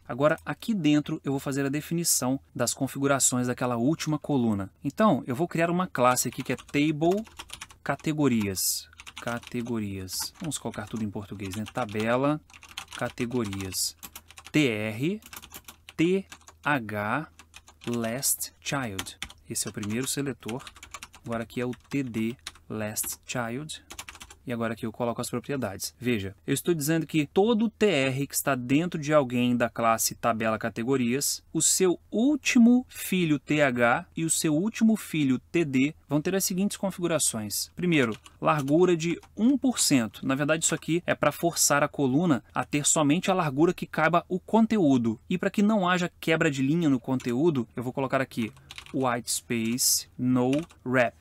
Agora aqui dentro eu vou fazer a definição das configurações daquela última coluna. Então eu vou criar uma classe aqui que é table categorias. Vamos colocar tudo em português, né? Tabela categorias tr th last child. Esse é o primeiro seletor. Agora aqui é o td last child. E agora aqui eu coloco as propriedades. Veja, eu estou dizendo que todo TR que está dentro de alguém da classe tabela categorias, o seu último filho TH e o seu último filho TD vão ter as seguintes configurações. Primeiro, largura de 1%. Na verdade, isso aqui é para forçar a coluna a ter somente a largura que caiba o conteúdo. E para que não haja quebra de linha no conteúdo, eu vou colocar aqui white space no wrap,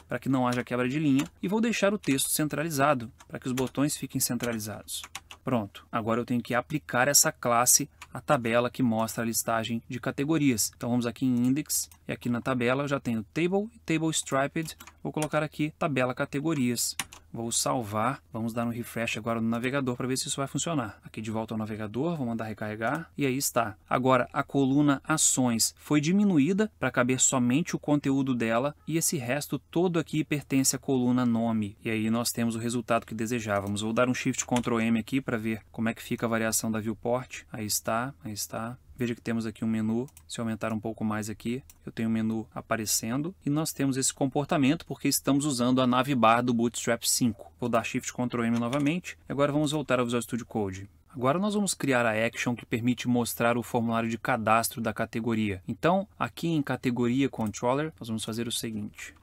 para que não haja quebra de linha, e vou deixar o texto centralizado, para que os botões fiquem centralizados. Pronto, agora eu tenho que aplicar essa classe à tabela que mostra a listagem de categorias. Então vamos aqui em Index, e aqui na tabela eu já tenho Table e Table Striped, vou colocar aqui Tabela Categorias. Vou salvar, vamos dar um refresh agora no navegador para ver se isso vai funcionar. Aqui de volta ao navegador, vou mandar recarregar e aí está. Agora a coluna ações foi diminuída para caber somente o conteúdo dela e esse resto todo aqui pertence à coluna nome. E aí nós temos o resultado que desejávamos. Vou dar um Shift Ctrl M aqui para ver como é que fica a variação da viewport. Aí está, aí está. Veja que temos aqui um menu, se eu aumentar um pouco mais aqui, eu tenho um menu aparecendo e nós temos esse comportamento porque estamos usando a navbar do Bootstrap 5. Vou dar Shift Ctrl M novamente e agora vamos voltar ao Visual Studio Code. Agora nós vamos criar a action que permite mostrar o formulário de cadastro da categoria. Então, aqui em Categoria Controller, nós vamos fazer o seguinte.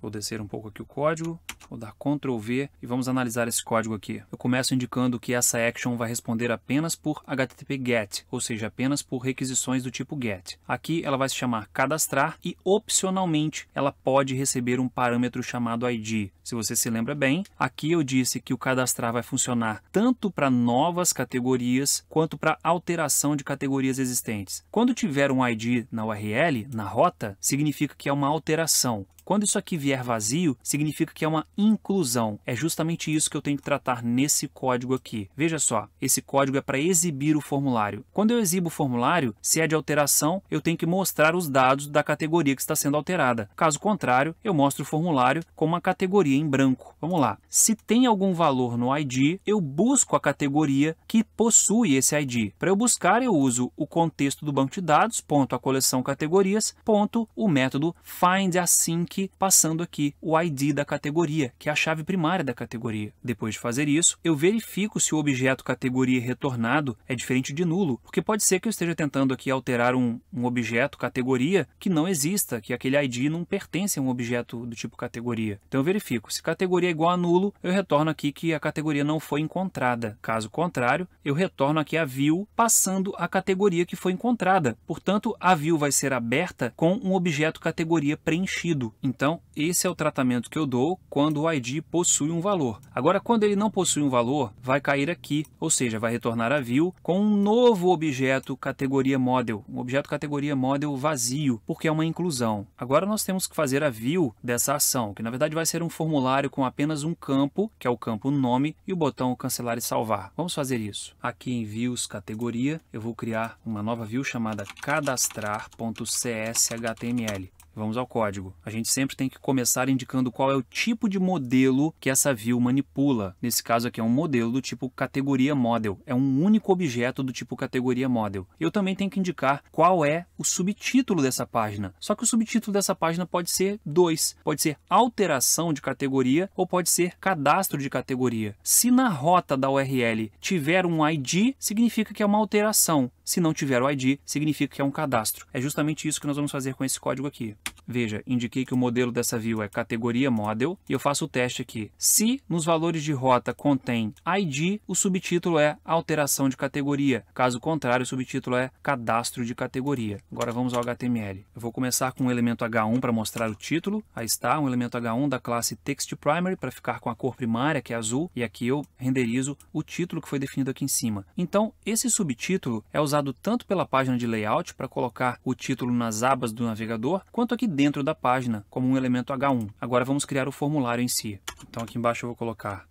Vou descer um pouco aqui o código, vou dar Ctrl V e vamos analisar esse código aqui. Eu começo indicando que essa action vai responder apenas por HTTP GET, ou seja, apenas por requisições do tipo GET. Aqui ela vai se chamar cadastrar e opcionalmente ela pode receber um parâmetro chamado ID. Se você se lembra bem, aqui eu disse que o cadastrar vai funcionar tanto para novas categorias quanto para alteração de categorias existentes. Quando tiver um ID na URL, na rota, significa que é uma alteração. Quando isso aqui vier vazio, significa que é uma inclusão. É justamente isso que eu tenho que tratar nesse código aqui. Veja só, esse código é para exibir o formulário. Quando eu exibo o formulário, se é de alteração, eu tenho que mostrar os dados da categoria que está sendo alterada. Caso contrário, eu mostro o formulário com uma categoria em branco. Vamos lá. Se tem algum valor no ID, eu busco a categoria que possui esse ID. Para eu buscar, eu uso o contexto do banco de dados, ponto a coleção categorias, ponto o método findAsync que passando aqui o ID da categoria, que é a chave primária da categoria. Depois de fazer isso, eu verifico se o objeto categoria retornado é diferente de nulo, porque pode ser que eu esteja tentando aqui alterar um objeto categoria que não exista, que aquele ID não pertence a um objeto do tipo categoria. Então eu verifico, se categoria é igual a nulo, eu retorno aqui que a categoria não foi encontrada. Caso contrário, eu retorno aqui a view passando a categoria que foi encontrada. Portanto, a view vai ser aberta com um objeto categoria preenchido. Então, esse é o tratamento que eu dou quando o ID possui um valor. Agora, quando ele não possui um valor, vai cair aqui, ou seja, vai retornar a view com um novo objeto categoria model, um objeto categoria model vazio, porque é uma inclusão. Agora nós temos que fazer a view dessa ação, que na verdade vai ser um formulário com apenas um campo, que é o campo nome, e o botão cancelar e salvar. Vamos fazer isso. Aqui em views categoria, eu vou criar uma nova view chamada cadastrar.cshtml. Vamos ao código. A gente sempre tem que começar indicando qual é o tipo de modelo que essa view manipula. Nesse caso aqui é um modelo do tipo categoria model. É um único objeto do tipo categoria model. Eu também tenho que indicar qual é o subtítulo dessa página. Só que o subtítulo dessa página pode ser dois. Pode ser alteração de categoria ou pode ser cadastro de categoria. Se na rota da URL tiver um ID, significa que é uma alteração. Se não tiver o ID, significa que é um cadastro. É justamente isso que nós vamos fazer com esse código aqui. Veja, indiquei que o modelo dessa view é categoria model e eu faço o teste aqui. Se nos valores de rota contém ID, o subtítulo é alteração de categoria. Caso contrário, o subtítulo é cadastro de categoria. Agora vamos ao HTML. Eu vou começar com o elemento H1 para mostrar o título. Aí está, um elemento H1 da classe TextPrimary para ficar com a cor primária, que é azul. E aqui eu renderizo o título que foi definido aqui em cima. Então, esse subtítulo é usado tanto pela página de layout para colocar o título nas abas do navegador, quanto aqui dentro da página, como um elemento H1. Agora vamos criar o formulário em si. Então aqui embaixo eu vou colocar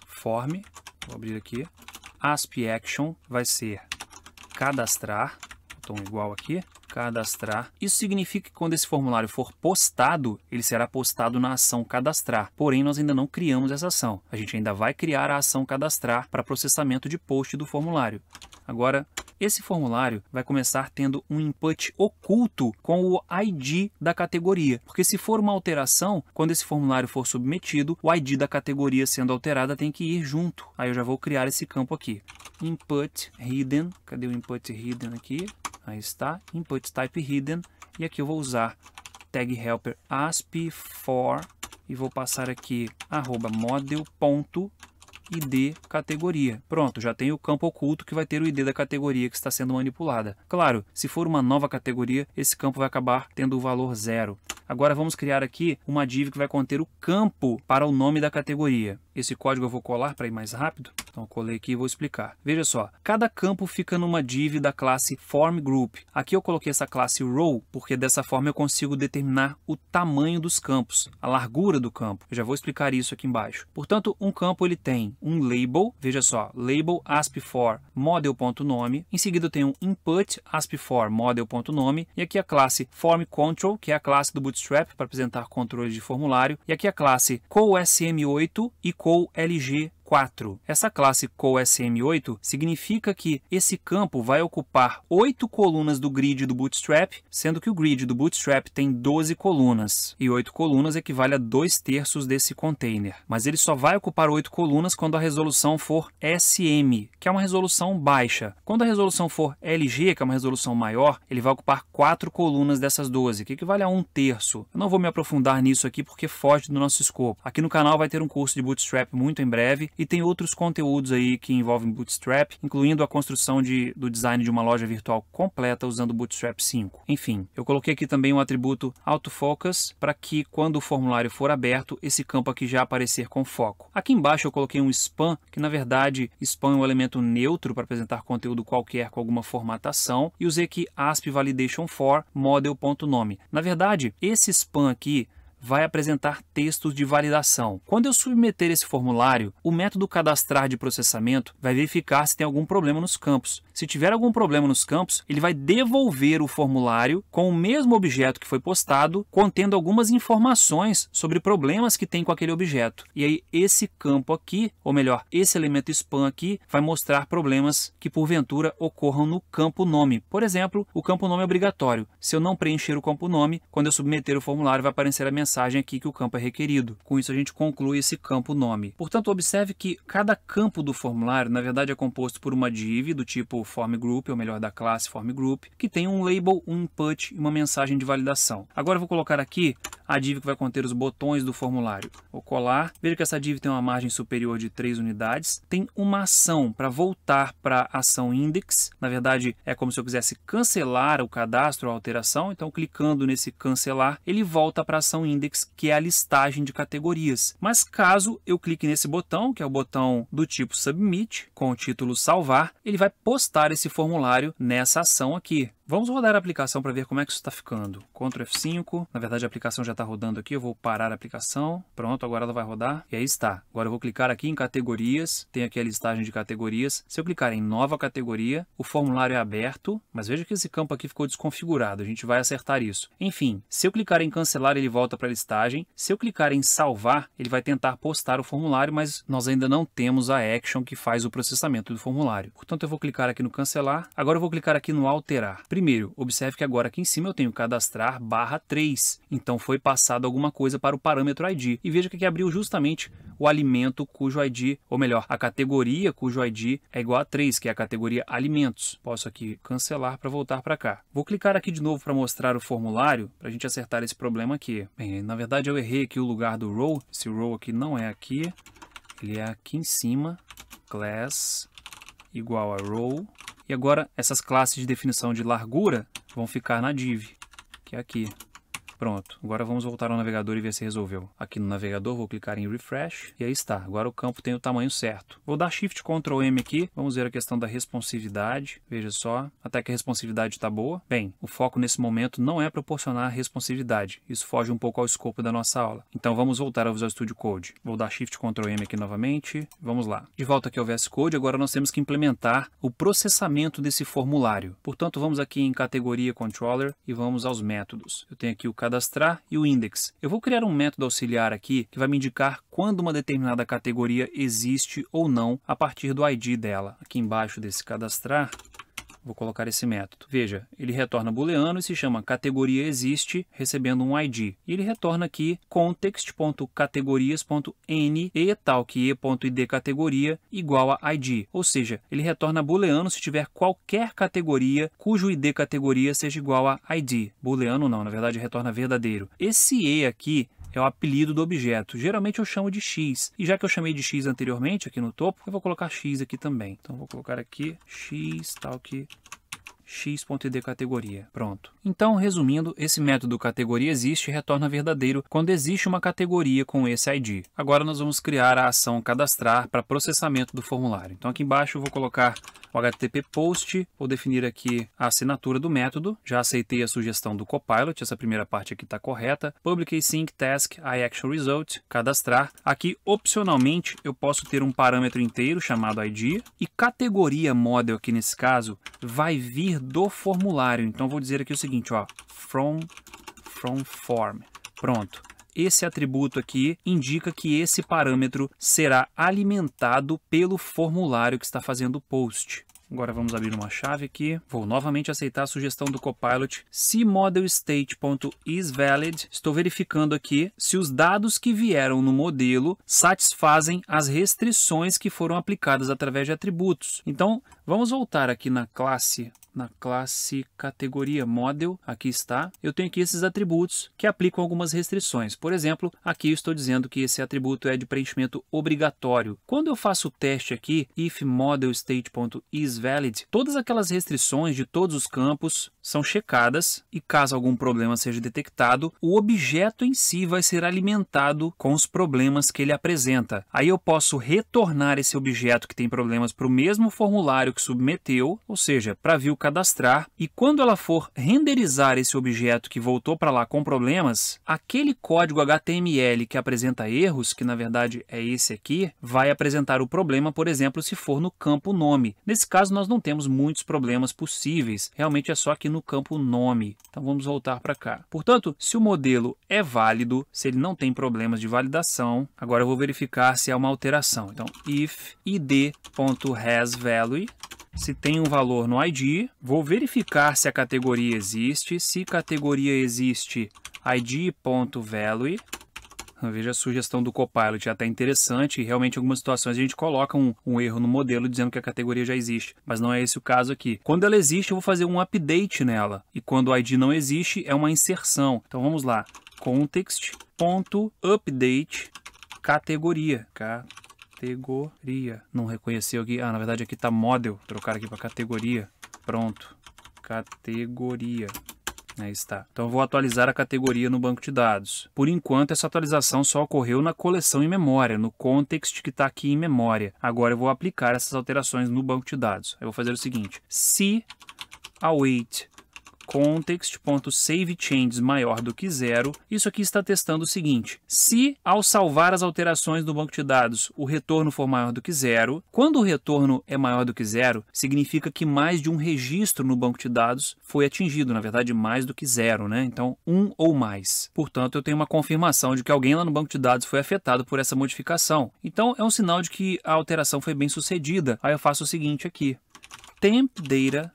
form, vou abrir aqui, ASP_action vai ser cadastrar, botão igual aqui, cadastrar. Isso significa que quando esse formulário for postado, ele será postado na ação cadastrar. Porém, nós ainda não criamos essa ação. A gente ainda vai criar a ação cadastrar para processamento de post do formulário. Agora, esse formulário vai começar tendo um input oculto com o ID da categoria, porque se for uma alteração, quando esse formulário for submetido, o ID da categoria sendo alterada tem que ir junto. Aí eu já vou criar esse campo aqui. Input hidden, cadê o input hidden aqui? Aí está, input type hidden, e aqui eu vou usar tag helper asp for e vou passar aqui @model.id categoria. Pronto, já tem o campo oculto que vai ter o ID da categoria que está sendo manipulada. Claro, se for uma nova categoria, esse campo vai acabar tendo o valor 0. Agora vamos criar aqui uma div que vai conter o campo para o nome da categoria. Esse código eu vou colar para ir mais rápido. Então eu colei aqui e vou explicar. Veja só, cada campo fica numa div da classe formGroup. Aqui eu coloquei essa classe row, porque dessa forma eu consigo determinar o tamanho dos campos, a largura do campo. Eu já vou explicar isso aqui embaixo. Portanto, um campo ele tem um label, veja só, label asp_for model.nome. Em seguida eu tenho um input asp_for model.nome. E aqui a classe formControl, que é a classe do Bootstrap para apresentar controles de formulário. E aqui a classe CoSM8 e CoLG4. Essa classe CoSM8 significa que esse campo vai ocupar 8 colunas do grid do Bootstrap, sendo que o grid do Bootstrap tem 12 colunas, e 8 colunas equivale a 2/3 desse container. Mas ele só vai ocupar 8 colunas quando a resolução for SM, que é uma resolução baixa. Quando a resolução for LG, que é uma resolução maior, ele vai ocupar 4 colunas dessas 12, que equivale a 1/3. Eu não vou me aprofundar nisso aqui porque foge do nosso escopo. Aqui no canal vai ter um curso de Bootstrap muito em breve, e tem outros conteúdos aí que envolvem Bootstrap, incluindo a construção do design de uma loja virtual completa usando Bootstrap 5. Enfim, eu coloquei aqui também um atributo AutoFocus para que quando o formulário for aberto, esse campo aqui já aparecer com foco. Aqui embaixo eu coloquei um span, que na verdade span é um elemento neutro para apresentar conteúdo qualquer com alguma formatação, e usei aqui asp validation for model.nome. Na verdade, esse span aqui vai apresentar textos de validação. Quando eu submeter esse formulário, o método cadastrar de processamento vai verificar se tem algum problema nos campos. Se tiver algum problema nos campos, ele vai devolver o formulário com o mesmo objeto que foi postado, contendo algumas informações sobre problemas que tem com aquele objeto. E aí esse campo aqui, ou melhor, esse elemento span aqui, vai mostrar problemas que porventura ocorram no campo nome. Por exemplo, o campo nome é obrigatório. Se eu não preencher o campo nome, quando eu submeter o formulário vai aparecer a mensagem mensagem aqui que o campo é requerido. Com isso a gente conclui esse campo nome. Portanto, observe que cada campo do formulário, na verdade, é composto por uma div do tipo formGroup, ou melhor, da classe formGroup, que tem um label, um input e uma mensagem de validação. Agora eu vou colocar aqui a div que vai conter os botões do formulário. Vou colar. Veja que essa div tem uma margem superior de 3 unidades. Tem uma ação para voltar para a ação index. Na verdade, é como se eu quisesse cancelar o cadastro ou a alteração. Então, clicando nesse cancelar, ele volta para a ação index, que é a listagem de categorias. Mas caso eu clique nesse botão, que é o botão do tipo submit, com o título salvar, ele vai postar esse formulário nessa ação aqui. Vamos rodar a aplicação para ver como é que isso está ficando. Ctrl F5, na verdade a aplicação já está rodando aqui, eu vou parar a aplicação. Pronto, agora ela vai rodar e aí está. Agora eu vou clicar aqui em categorias, tem aqui a listagem de categorias. Se eu clicar em nova categoria, o formulário é aberto, mas veja que esse campo aqui ficou desconfigurado, a gente vai acertar isso. Enfim, se eu clicar em cancelar, ele volta para a listagem. Se eu clicar em salvar, ele vai tentar postar o formulário, mas nós ainda não temos a action que faz o processamento do formulário. Portanto, eu vou clicar aqui no cancelar, agora eu vou clicar aqui no alterar. Primeiro, observe que agora aqui em cima eu tenho cadastrar /3, então foi passado alguma coisa para o parâmetro ID. E veja que aqui abriu justamente o alimento cujo ID, ou melhor, a categoria cujo ID é igual a 3, que é a categoria alimentos. Posso aqui cancelar para voltar para cá. Vou clicar aqui de novo para mostrar o formulário, para a gente acertar esse problema aqui. Bem, na verdade eu errei aqui o lugar do row, esse row aqui não é aqui, ele é aqui em cima, class igual a row. E agora essas classes de definição de largura vão ficar na div, que é aqui. Pronto, agora vamos voltar ao navegador e ver se resolveu. Aqui no navegador vou clicar em refresh e aí está, agora o campo tem o tamanho certo. Vou dar Shift Ctrl M aqui, vamos ver a questão da responsividade, veja só, até que a responsividade está boa. Bem, o foco nesse momento não é proporcionar responsividade, isso foge um pouco ao escopo da nossa aula. Então vamos voltar ao Visual Studio Code. Vou dar Shift Ctrl M aqui novamente, vamos lá. De volta aqui ao VS Code, agora nós temos que implementar o processamento desse formulário. Portanto, vamos aqui em categoria controller e vamos aos métodos. Eu tenho aqui o cadastrar e o index. Eu vou criar um método auxiliar aqui que vai me indicar quando uma determinada categoria existe ou não a partir do ID dela. Aqui embaixo desse cadastrar, vou colocar esse método. Veja, ele retorna booleano e se chama categoria existe, recebendo um ID. E ele retorna aqui context.categorias.n e tal que e.id categoria igual a ID. Ou seja, ele retorna booleano se tiver qualquer categoria cujo ID categoria seja igual a ID. Booleano não, na verdade retorna verdadeiro. Esse e aqui é o apelido do objeto. Geralmente eu chamo de x. E já que eu chamei de x anteriormente aqui no topo, eu vou colocar x aqui também. Então vou colocar aqui x tal que x.id categoria. Pronto. Então, resumindo, esse método categoria existe e retorna verdadeiro quando existe uma categoria com esse ID. Agora nós vamos criar a ação cadastrar para processamento do formulário. Então aqui embaixo eu vou colocar o HTTP post, vou definir aqui a assinatura do método, já aceitei a sugestão do Copilot, essa primeira parte aqui está correta. Public async task iActionResult, cadastrar. Aqui, opcionalmente, eu posso ter um parâmetro inteiro chamado ID e categoria model aqui nesse caso vai vir do formulário. Então vou dizer aqui o seguinte, ó, from form. Pronto. Esse atributo aqui indica que esse parâmetro será alimentado pelo formulário que está fazendo o post. Agora vamos abrir uma chave aqui. Vou novamente aceitar a sugestão do Copilot. Se modelState.isValid, estou verificando aqui se os dados que vieram no modelo satisfazem as restrições que foram aplicadas através de atributos. Então, vamos voltar aqui na classe categoria model, aqui está. Eu tenho aqui esses atributos que aplicam algumas restrições. Por exemplo, aqui eu estou dizendo que esse atributo é de preenchimento obrigatório. Quando eu faço o teste aqui, if modelState.isValid, todas aquelas restrições de todos os campos são checadas e caso algum problema seja detectado, o objeto em si vai ser alimentado com os problemas que ele apresenta. Aí eu posso retornar esse objeto que tem problemas para o mesmo formulário que submeteu, ou seja, para view cadastrar, e quando ela for renderizar esse objeto que voltou para lá com problemas, aquele código HTML que apresenta erros, que na verdade é esse aqui, vai apresentar o problema, por exemplo, se for no campo nome. Nesse caso nós não temos muitos problemas possíveis, realmente é só aqui no campo nome. Então vamos voltar para cá. Portanto, se o modelo é válido, se ele não tem problemas de validação, agora eu vou verificar se é uma alteração. Então, if id.hasValue, se tem um valor no ID, vou verificar se a categoria existe. Se categoria existe, id.value. Veja a sugestão do Copilot, é até interessante, e realmente em algumas situações a gente coloca um erro no modelo dizendo que a categoria já existe, mas não é esse o caso aqui. Quando ela existe, eu vou fazer um update nela, e quando o ID não existe, é uma inserção. Então vamos lá, context.update categoria. Não reconheceu aqui, na verdade aqui está model, vou trocar aqui para categoria, pronto, categoria. Aí está. Então eu vou atualizar a categoria no banco de dados. Por enquanto essa atualização só ocorreu na coleção em memória, no context que está aqui em memória. Agora eu vou aplicar essas alterações no banco de dados. Eu vou fazer o seguinte, se await context.saveChanges maior do que 0, isso aqui está testando o seguinte, se ao salvar as alterações do banco de dados o retorno for maior do que 0, quando o retorno é maior do que 0, significa que mais de um registro no banco de dados foi atingido, na verdade mais do que 0, né? Então 1 ou mais. Portanto, eu tenho uma confirmação de que alguém lá no banco de dados foi afetado por essa modificação. Então é um sinal de que a alteração foi bem sucedida. Aí eu faço o seguinte aqui, temp data.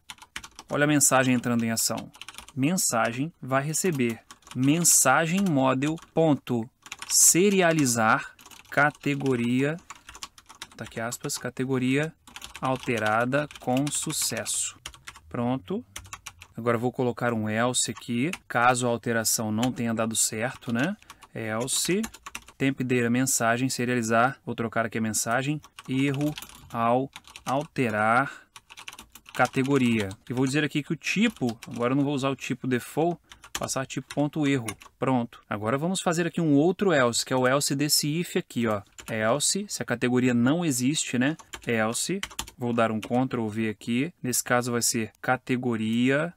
Olha a mensagem entrando em ação. Mensagem vai receber mensagem model.serializar categoria, tá aqui aspas, categoria alterada com sucesso. Pronto. Agora eu vou colocar um else aqui, caso a alteração não tenha dado certo, né? Else, temp data mensagem, serializar, vou trocar aqui a mensagem, erro ao alterar categoria. E vou dizer aqui que o tipo, agora eu não vou usar o tipo default, passar tipo ponto erro. Pronto. Agora vamos fazer aqui um outro else, que é o else desse if aqui, ó. Else, se a categoria não existe, né? Else, vou dar um Ctrl V aqui. Nesse caso vai ser categoria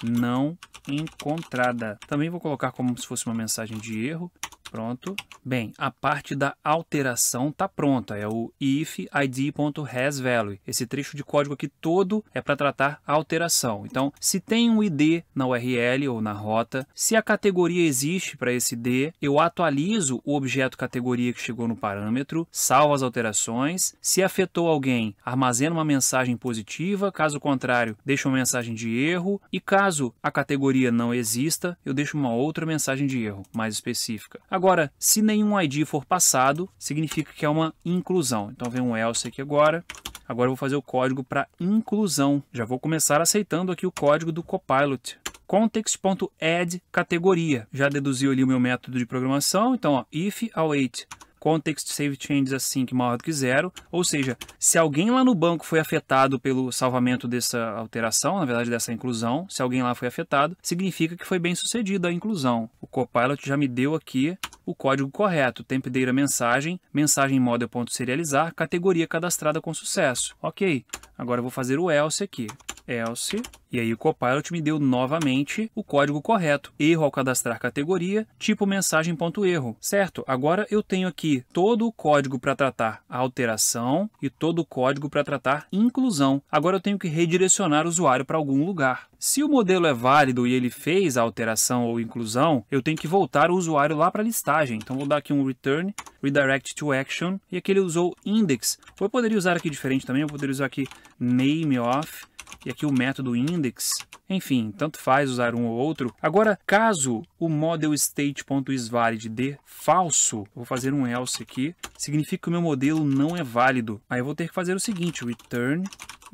não encontrada. Também vou colocar como se fosse uma mensagem de erro. Pronto. Bem, a parte da alteração está pronta, é o if id.hasValue. Esse trecho de código aqui todo é para tratar a alteração. Então, se tem um id na URL ou na rota, se a categoria existe para esse id, eu atualizo o objeto categoria que chegou no parâmetro, salvo as alterações. Se afetou alguém, armazena uma mensagem positiva, caso contrário, deixo uma mensagem de erro, e caso a categoria não exista, eu deixo uma outra mensagem de erro, mais específica. Agora, se nenhum ID for passado, significa que é uma inclusão. Então vem um else aqui agora. Agora eu vou fazer o código para inclusão. Já vou começar aceitando aqui o código do Copilot. Context.add categoria. Já deduziu ali o meu método de programação. Então, ó, if await context save changes async maior do que 0, ou seja, se alguém lá no banco foi afetado pelo salvamento dessa alteração, na verdade dessa inclusão, se alguém lá foi afetado, significa que foi bem sucedida a inclusão. O Copilot já me deu aqui o código correto, temp data mensagem, mensagem model.serializar, categoria cadastrada com sucesso. Ok, agora eu vou fazer o else aqui. Else, e aí o Copilot me deu novamente o código correto. Erro ao cadastrar categoria, tipo mensagem.erro, certo? Agora eu tenho aqui todo o código para tratar a alteração e todo o código para tratar inclusão. Agora eu tenho que redirecionar o usuário para algum lugar. Se o modelo é válido e ele fez a alteração ou inclusão, eu tenho que voltar o usuário lá para a listagem. Então vou dar aqui um return, redirect to action, e aqui ele usou index. Eu poderia usar aqui diferente também, eu poderia usar aqui name of, e aqui o método index, enfim, tanto faz usar um ou outro. Agora, caso o model state.isValid dê falso, eu vou fazer um else aqui, significa que o meu modelo não é válido. Aí eu vou ter que fazer o seguinte, return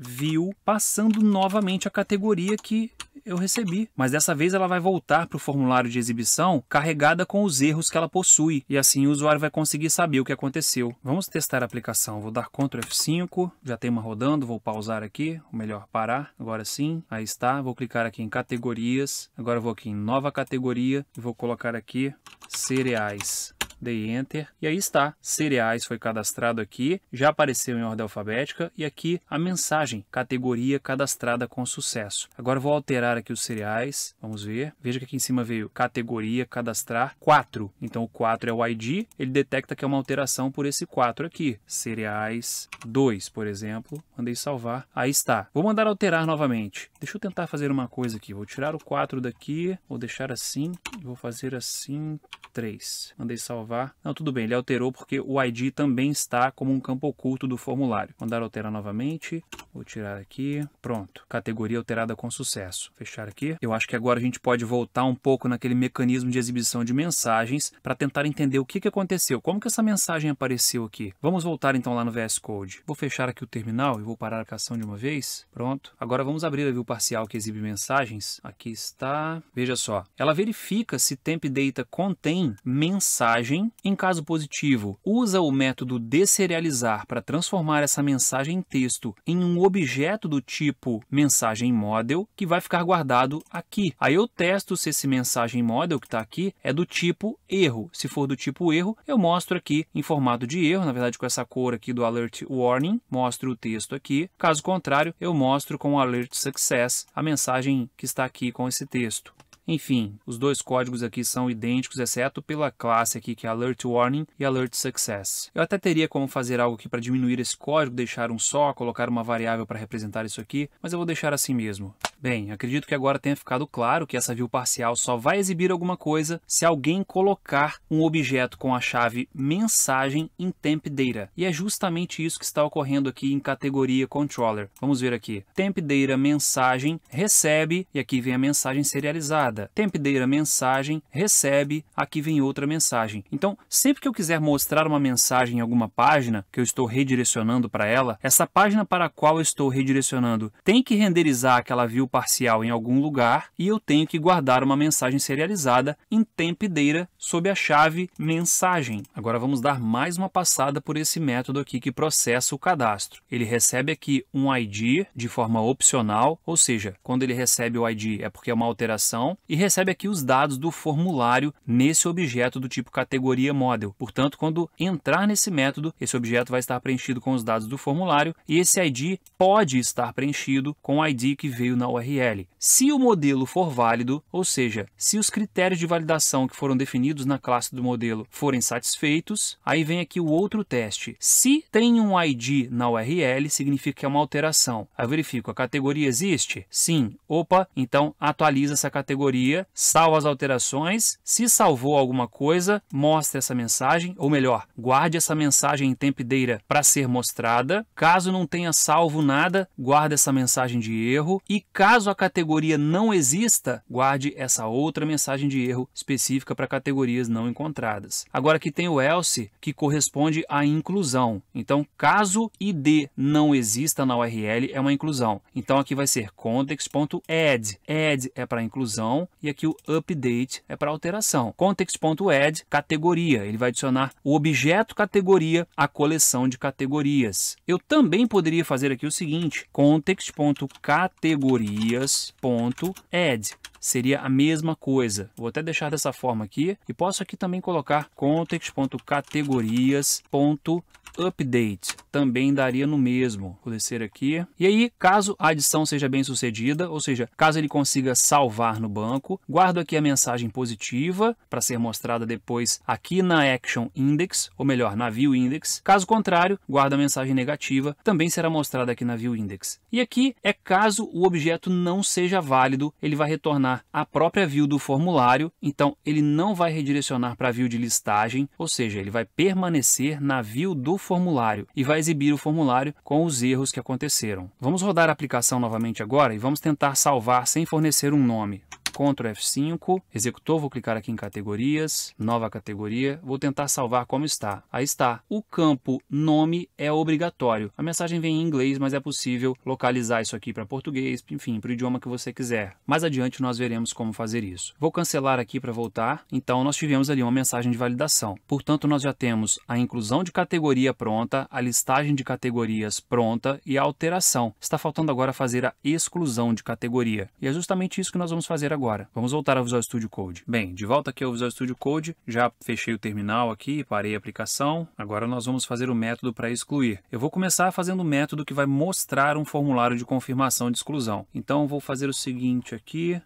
view, passando novamente a categoria que eu recebi, mas dessa vez ela vai voltar para o formulário de exibição carregada com os erros que ela possui, e assim o usuário vai conseguir saber o que aconteceu. Vamos testar a aplicação, vou dar Ctrl F5, já tem uma rodando, vou pausar aqui, ou melhor parar, agora sim, aí está, vou clicar aqui em categorias, agora eu vou aqui em nova categoria, e vou colocar aqui cereais. Dei Enter, e aí está, cereais foi cadastrado aqui, já apareceu em ordem alfabética, e aqui a mensagem, categoria cadastrada com sucesso. Agora vou alterar aqui os cereais, vamos ver, veja que aqui em cima veio categoria, cadastrar, 4, então o 4 é o ID, ele detecta que é uma alteração por esse 4 aqui, cereais 2, por exemplo, mandei salvar, aí está. Vou mandar alterar novamente, deixa eu tentar fazer uma coisa aqui, vou tirar o 4 daqui, vou deixar assim, vou fazer assim, 3. Mandei salvar. Não, tudo bem, ele alterou porque o ID também está como um campo oculto do formulário. Mandar alterar novamente. Vou tirar aqui. Pronto. Categoria alterada com sucesso. Fechar aqui. Eu acho que agora a gente pode voltar um pouco naquele mecanismo de exibição de mensagens para tentar entender o que aconteceu. Como que essa mensagem apareceu aqui? Vamos voltar então lá no VS Code. Vou fechar aqui o terminal e vou parar a aplicação de uma vez. Pronto. Agora vamos abrir a view parcial que exibe mensagens. Aqui está. Veja só. Ela verifica se TempData contém mensagem. Em caso positivo, usa o método deserializar para transformar essa mensagem em texto em um objeto do tipo mensagem model que vai ficar guardado aqui. Aí eu testo se esse mensagem model que está aqui é do tipo erro. Se for do tipo erro, eu mostro aqui em formato de erro, na verdade com essa cor aqui do alert warning, mostro o texto aqui. Caso contrário, eu mostro com o alert success a mensagem que está aqui com esse texto. Enfim, os dois códigos aqui são idênticos, exceto pela classe aqui que é Alert Warning e Alert Success. Eu até teria como fazer algo aqui para diminuir esse código, deixar um só, colocar uma variável para representar isso aqui, mas eu vou deixar assim mesmo. Bem, acredito que agora tenha ficado claro que essa view parcial só vai exibir alguma coisa se alguém colocar um objeto com a chave mensagem em TempData. E é justamente isso que está ocorrendo aqui em categoria controller. Vamos ver aqui. TempData mensagem recebe, e aqui vem a mensagem serializada. TempData mensagem recebe, aqui vem outra mensagem. Então, sempre que eu quiser mostrar uma mensagem em alguma página que eu estou redirecionando para ela, essa página para a qual eu estou redirecionando tem que renderizar aquela view parcial em algum lugar e eu tenho que guardar uma mensagem serializada em TempData sob a chave mensagem. Agora vamos dar mais uma passada por esse método aqui que processa o cadastro. Ele recebe aqui um ID de forma opcional, ou seja, quando ele recebe o ID é porque é uma alteração, e recebe aqui os dados do formulário nesse objeto do tipo categoria model. Portanto, quando entrar nesse método, esse objeto vai estar preenchido com os dados do formulário e esse ID pode estar preenchido com o ID que veio na URL. Se o modelo for válido, ou seja, se os critérios de validação que foram definidos na classe do modelo forem satisfeitos, aí vem aqui o outro teste. Se tem um ID na URL, significa que é uma alteração. Aí eu verifico, a categoria existe? Sim. Opa, então atualiza essa categoria, salva as alterações. Se salvou alguma coisa, mostra essa mensagem, ou melhor, guarde essa mensagem em TempData para ser mostrada. Caso não tenha salvo nada, guarda essa mensagem de erro. E caso a categoria não exista, guarde essa outra mensagem de erro específica para categorias não encontradas. Agora aqui tem o else, que corresponde à inclusão. Então, caso ID não exista na URL, é uma inclusão. Então, aqui vai ser context.add. Add é para inclusão e aqui o update é para alteração. Context.add, categoria. Ele vai adicionar o objeto categoria à coleção de categorias. Eu também poderia fazer aqui o seguinte, context.categorias.add. Seria a mesma coisa. Vou até deixar dessa forma aqui e posso aqui também colocar context.categorias.update. Também daria no mesmo. Vou descer aqui. E aí, caso a adição seja bem sucedida, ou seja, caso ele consiga salvar no banco, guardo aqui a mensagem positiva para ser mostrada depois aqui na Action Index, ou melhor, na View Index. Caso contrário, guardo a mensagem negativa, também será mostrada aqui na View Index. E aqui é caso o objeto não seja válido, ele vai retornar a própria view do formulário, então ele não vai redirecionar para a view de listagem, ou seja, ele vai permanecer na view do formulário e vai exibir o formulário com os erros que aconteceram. Vamos rodar a aplicação novamente agora e vamos tentar salvar sem fornecer um nome. Ctrl F5, executou, vou clicar aqui em categorias, nova categoria, vou tentar salvar como está. Aí está, o campo nome é obrigatório. A mensagem vem em inglês, mas é possível localizar isso aqui para português, enfim, para o idioma que você quiser. Mais adiante nós veremos como fazer isso. Vou cancelar aqui para voltar. Então nós tivemos ali uma mensagem de validação. Portanto, nós já temos a inclusão de categoria pronta, a listagem de categorias pronta e a alteração. Está faltando agora fazer a exclusão de categoria. E é justamente isso que nós vamos fazer agora. Vamos voltar ao Visual Studio Code. Bem, de volta aqui ao Visual Studio Code, já fechei o terminal aqui, parei a aplicação. Agora nós vamos fazer o método para excluir. Eu vou começar fazendo o método que vai mostrar um formulário de confirmação de exclusão. Então vou fazer o seguinte aqui,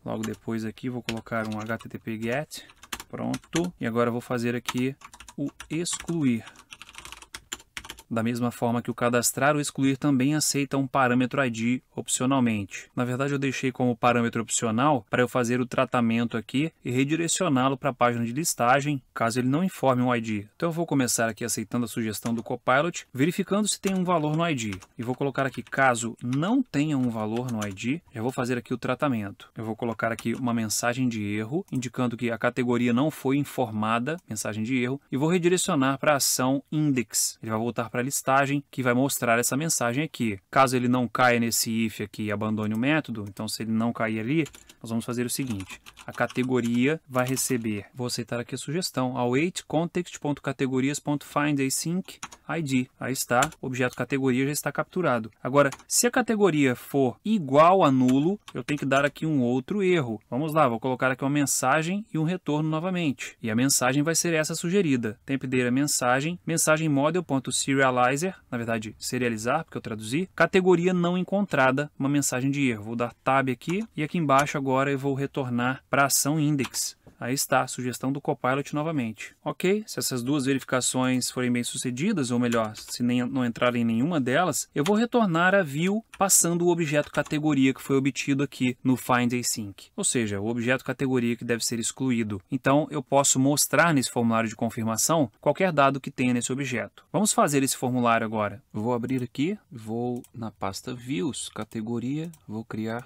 logo depois aqui vou colocar um HTTP GET, pronto. E agora vou fazer aqui o excluir. Da mesma forma que o cadastrar ou excluir também aceita um parâmetro ID opcionalmente. Na verdade, eu deixei como parâmetro opcional para eu fazer o tratamento aqui e redirecioná-lo para a página de listagem, caso ele não informe um ID. Então eu vou começar aqui aceitando a sugestão do Copilot, verificando se tem um valor no ID. E vou colocar aqui, caso não tenha um valor no ID, já vou fazer aqui o tratamento. Eu vou colocar aqui uma mensagem de erro, indicando que a categoria não foi informada, mensagem de erro, e vou redirecionar para a ação index. Ele vai voltar para a listagem, que vai mostrar essa mensagem aqui. Caso ele não caia nesse if aqui e abandone o método, então se ele não cair ali, nós vamos fazer o seguinte: a categoria vai receber, vou aceitar aqui a sugestão, await context.categorias.findAsync ID. Aí está, o objeto categoria já está capturado. Agora, se a categoria for igual a nulo, eu tenho que dar aqui um outro erro. Vamos lá, vou colocar aqui uma mensagem e um retorno novamente. E a mensagem vai ser essa sugerida. Tempo de a mensagem model.serializer, na verdade, serializar, porque eu traduzi, categoria não encontrada, uma mensagem de erro. Vou dar tab aqui e aqui embaixo agora eu vou retornar para a ação index. Aí está, a sugestão do Copilot novamente. Ok, se essas duas verificações forem bem sucedidas, ou melhor, se não entrarem em nenhuma delas, eu vou retornar a view passando o objeto categoria que foi obtido aqui no findAsync. Ou seja, o objeto categoria que deve ser excluído. Então, eu posso mostrar nesse formulário de confirmação qualquer dado que tenha nesse objeto. Vamos fazer esse formulário agora. Vou abrir aqui, vou na pasta views, categoria, vou criar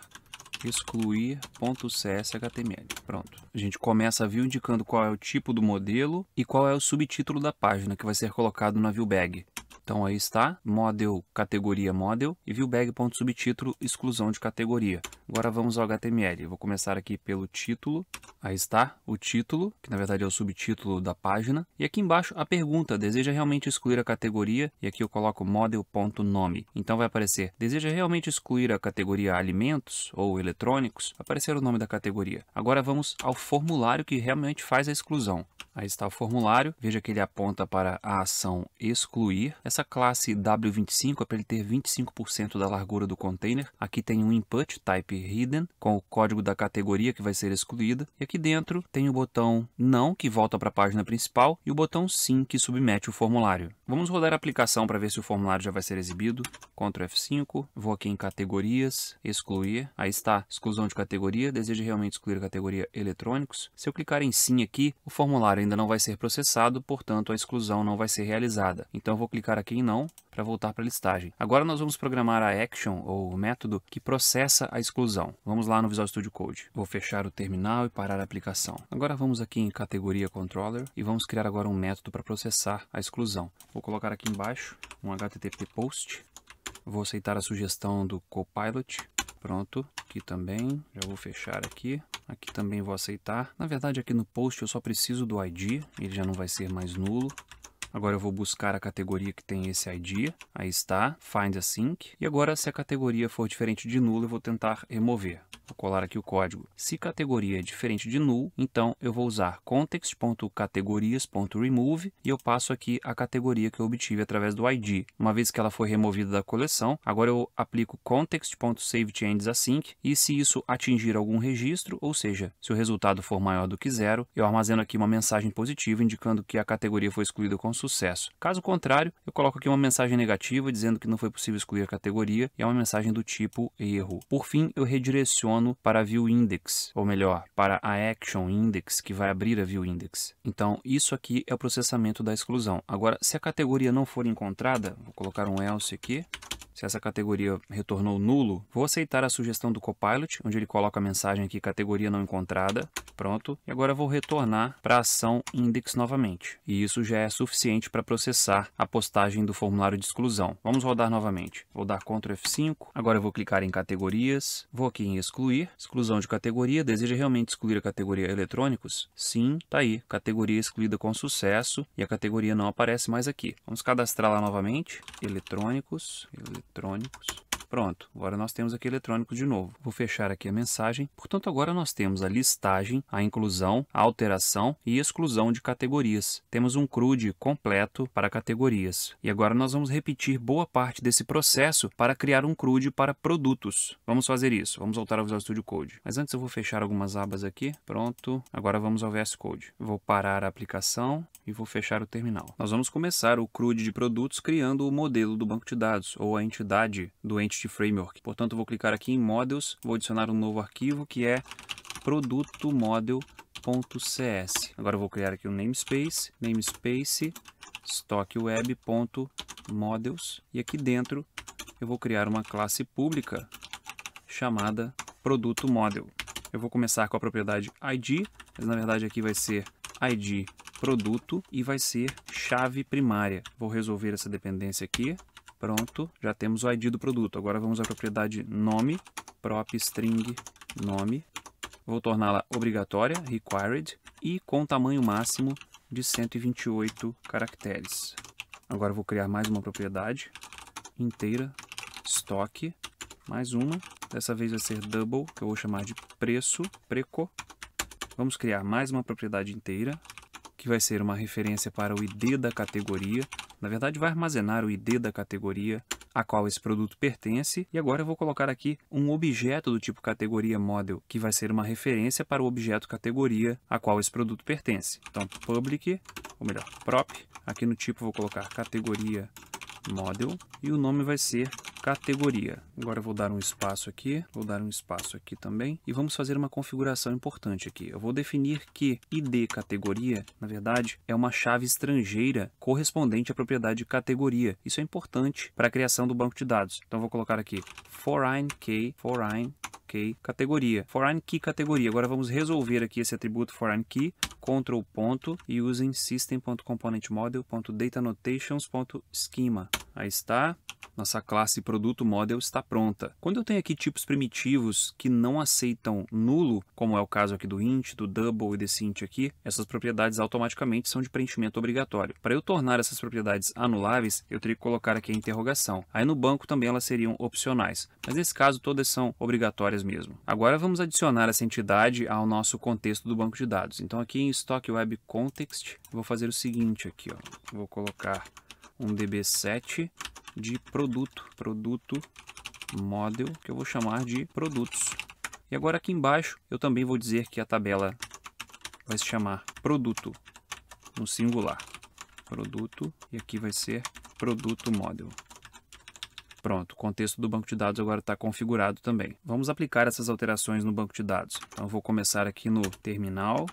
excluir.cshtml. Pronto. A gente começa a view indicando qual é o tipo do modelo e qual é o subtítulo da página que vai ser colocado na viewBag. Então aí está, model, categoria model e viewBag.subtítulo, exclusão de categoria. Agora vamos ao HTML. Vou começar aqui pelo título. Aí está o título, que na verdade é o subtítulo da página. E aqui embaixo a pergunta, deseja realmente excluir a categoria? E aqui eu coloco model.nome. Então vai aparecer, deseja realmente excluir a categoria alimentos ou eletrônicos? Vai aparecer o nome da categoria. Agora vamos ao formulário que realmente faz a exclusão. Aí está o formulário, veja que ele aponta para a ação excluir. Essa classe W25 é para ele ter 25% da largura do container. Aqui tem um input type hidden com o código da categoria que vai ser excluída. E aqui dentro tem o botão não, que volta para a página principal, e o botão sim, que submete o formulário. Vamos rodar a aplicação para ver se o formulário já vai ser exibido. Ctrl F5, vou aqui em categorias, excluir. Aí está, exclusão de categoria, deseja realmente excluir a categoria eletrônicos. Se eu clicar em sim aqui, o formulário ainda não vai ser processado, portanto a exclusão não vai ser realizada. Então eu vou clicar aqui em não para voltar para a listagem. Agora nós vamos programar a action, ou o método que processa a exclusão. Vamos lá no Visual Studio Code. Vou fechar o terminal e parar a aplicação. Agora vamos aqui em categoria controller e vamos criar agora um método para processar a exclusão. Vou colocar aqui embaixo um HTTP post. Vou aceitar a sugestão do Copilot. Pronto, aqui também, já vou fechar aqui. Aqui também vou aceitar. Na verdade, aqui no post eu só preciso do ID, ele já não vai ser mais nulo. Agora eu vou buscar a categoria que tem esse ID. Aí está, findAsync. E agora, se a categoria for diferente de nulo, eu vou tentar remover. Vou colar aqui o código. Se categoria é diferente de null, então eu vou usar context.categorias.remove e eu passo aqui a categoria que eu obtive através do ID. Uma vez que ela foi removida da coleção, agora eu aplico context.savechangesAsync e se isso atingir algum registro, ou seja, se o resultado for maior do que 0, eu armazeno aqui uma mensagem positiva indicando que a categoria foi excluída com sucesso. Caso contrário, eu coloco aqui uma mensagem negativa dizendo que não foi possível excluir a categoria e é uma mensagem do tipo erro. Por fim, eu redireciono para a view index, ou melhor, para a action index que vai abrir a view index. Então, isso aqui é o processamento da exclusão. Agora, se a categoria não for encontrada, vou colocar um else aqui. Se essa categoria retornou nulo, vou aceitar a sugestão do Copilot, onde ele coloca a mensagem aqui, categoria não encontrada. Pronto. E agora eu vou retornar para a ação index novamente. E isso já é suficiente para processar a postagem do formulário de exclusão. Vamos rodar novamente. Vou dar Ctrl F5. Agora eu vou clicar em categorias. Vou aqui em excluir. Exclusão de categoria. Deseja realmente excluir a categoria eletrônicos? Sim, tá aí. Categoria excluída com sucesso. E a categoria não aparece mais aqui. Vamos cadastrar lá novamente. Eletrônicos. Pronto, agora nós temos aqui eletrônicos de novo. Vou fechar aqui a mensagem. Portanto, agora nós temos a listagem, a inclusão, a alteração e exclusão de categorias. Temos um CRUD completo para categorias. E agora nós vamos repetir boa parte desse processo para criar um CRUD para produtos. Vamos fazer isso. Vamos voltar ao Visual Studio Code. Mas antes eu vou fechar algumas abas aqui. Pronto. Agora vamos ao VS Code. Vou parar a aplicação e vou fechar o terminal. Nós vamos começar o CRUD de produtos criando o modelo do banco de dados ou a entidade do Entity Framework. Portanto, eu vou clicar aqui em Models, vou adicionar um novo arquivo que é produtomodel.cs. Agora eu vou criar aqui um namespace stockweb.models e aqui dentro eu vou criar uma classe pública chamada produtoModel. Eu vou começar com a propriedade ID, mas na verdade aqui vai ser ID produto e vai ser chave primária. Vou resolver essa dependência aqui. Pronto, já temos o ID do produto. Agora vamos à propriedade nome, prop string nome. Vou torná-la obrigatória, required, e com tamanho máximo de 128 caracteres. Agora vou criar mais uma propriedade inteira, estoque, mais uma. Dessa vez vai ser double, que eu vou chamar de preço, preco. Vamos criar mais uma propriedade inteira, que vai ser uma referência para o ID da categoria. Na verdade, vai armazenar o ID da categoria a qual esse produto pertence. E agora eu vou colocar aqui um objeto do tipo categoria model, que vai ser uma referência para o objeto categoria a qual esse produto pertence. Então, public, ou melhor, prop. Aqui no tipo eu vou colocar categoria model e o nome vai ser categoria. Agora eu vou dar um espaço aqui, vou dar um espaço aqui também e vamos fazer uma configuração importante aqui. Eu vou definir que ID categoria, na verdade, é uma chave estrangeira correspondente à propriedade categoria. Isso é importante para a criação do banco de dados. Então eu vou colocar aqui foreign key categoria, foreign key categoria. Agora vamos resolver aqui esse atributo foreign key, control ponto e using system.componentModel.dataNotations.schema. Aí está. Nossa classe produto model está pronta. Quando eu tenho aqui tipos primitivos que não aceitam nulo, como é o caso aqui do int, do double e desse int aqui, essas propriedades automaticamente são de preenchimento obrigatório. Para eu tornar essas propriedades anuláveis, eu teria que colocar aqui a interrogação. Aí no banco também elas seriam opcionais, mas nesse caso todas são obrigatórias mesmo. Agora vamos adicionar essa entidade ao nosso contexto do banco de dados. Então aqui em Stock Web Context, eu vou fazer o seguinte aqui, ó. Vou colocar um db7 de produto model, que eu vou chamar de produtos. E agora aqui embaixo eu também vou dizer que a tabela vai se chamar produto no singular. Produto, e aqui vai ser produto model. Pronto, o contexto do banco de dados agora está configurado também. Vamos aplicar essas alterações no banco de dados. Então eu vou começar aqui no terminal,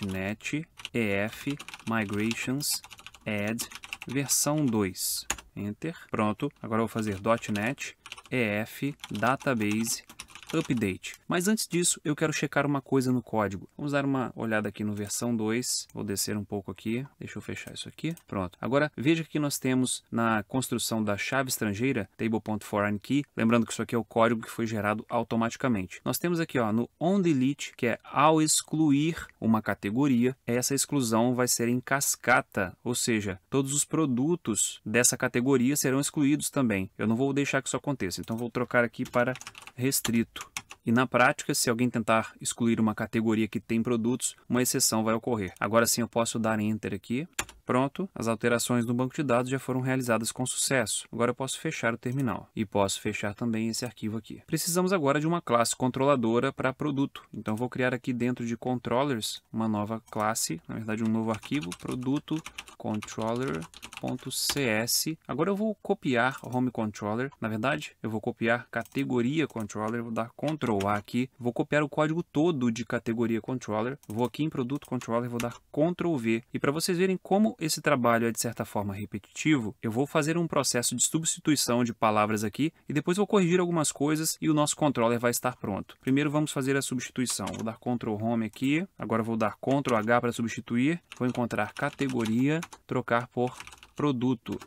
.NET EF Migrations Add versão 2. Enter. Pronto. Agora eu vou fazer .NET EF Database Update. Mas antes disso, eu quero checar uma coisa no código. Vamos dar uma olhada aqui no versão 2. Vou descer um pouco aqui. Deixa eu fechar isso aqui. Pronto. Agora, veja que nós temos na construção da chave estrangeira, table.foreignKey, lembrando que isso aqui é o código que foi gerado automaticamente. Nós temos aqui, ó, no onDelete, que é ao excluir uma categoria, essa exclusão vai ser em cascata, ou seja, todos os produtos dessa categoria serão excluídos também. Eu não vou deixar que isso aconteça, então vou trocar aqui para restrito. E na prática, se alguém tentar excluir uma categoria que tem produtos, uma exceção vai ocorrer. Agora sim eu posso dar Enter aqui. Pronto, as alterações no banco de dados já foram realizadas com sucesso. Agora eu posso fechar o terminal. E posso fechar também esse arquivo aqui. Precisamos agora de uma classe controladora para produto. Então vou criar aqui dentro de controllers uma nova classe, na verdade um novo arquivo, produto controller.cs. Agora eu vou copiar home controller. Na verdade, eu vou copiar categoria controller, vou dar Ctrl A aqui. Vou copiar o código todo de categoria controller. Vou aqui em produto controller, vou dar Ctrl V. E para vocês verem como esse trabalho é de certa forma repetitivo, eu vou fazer um processo de substituição de palavras aqui e depois vou corrigir algumas coisas e o nosso controller vai estar pronto. Primeiro vamos fazer a substituição. Vou dar Ctrl Home aqui, agora vou dar Ctrl H para substituir, vou encontrar categoria, trocar por produto.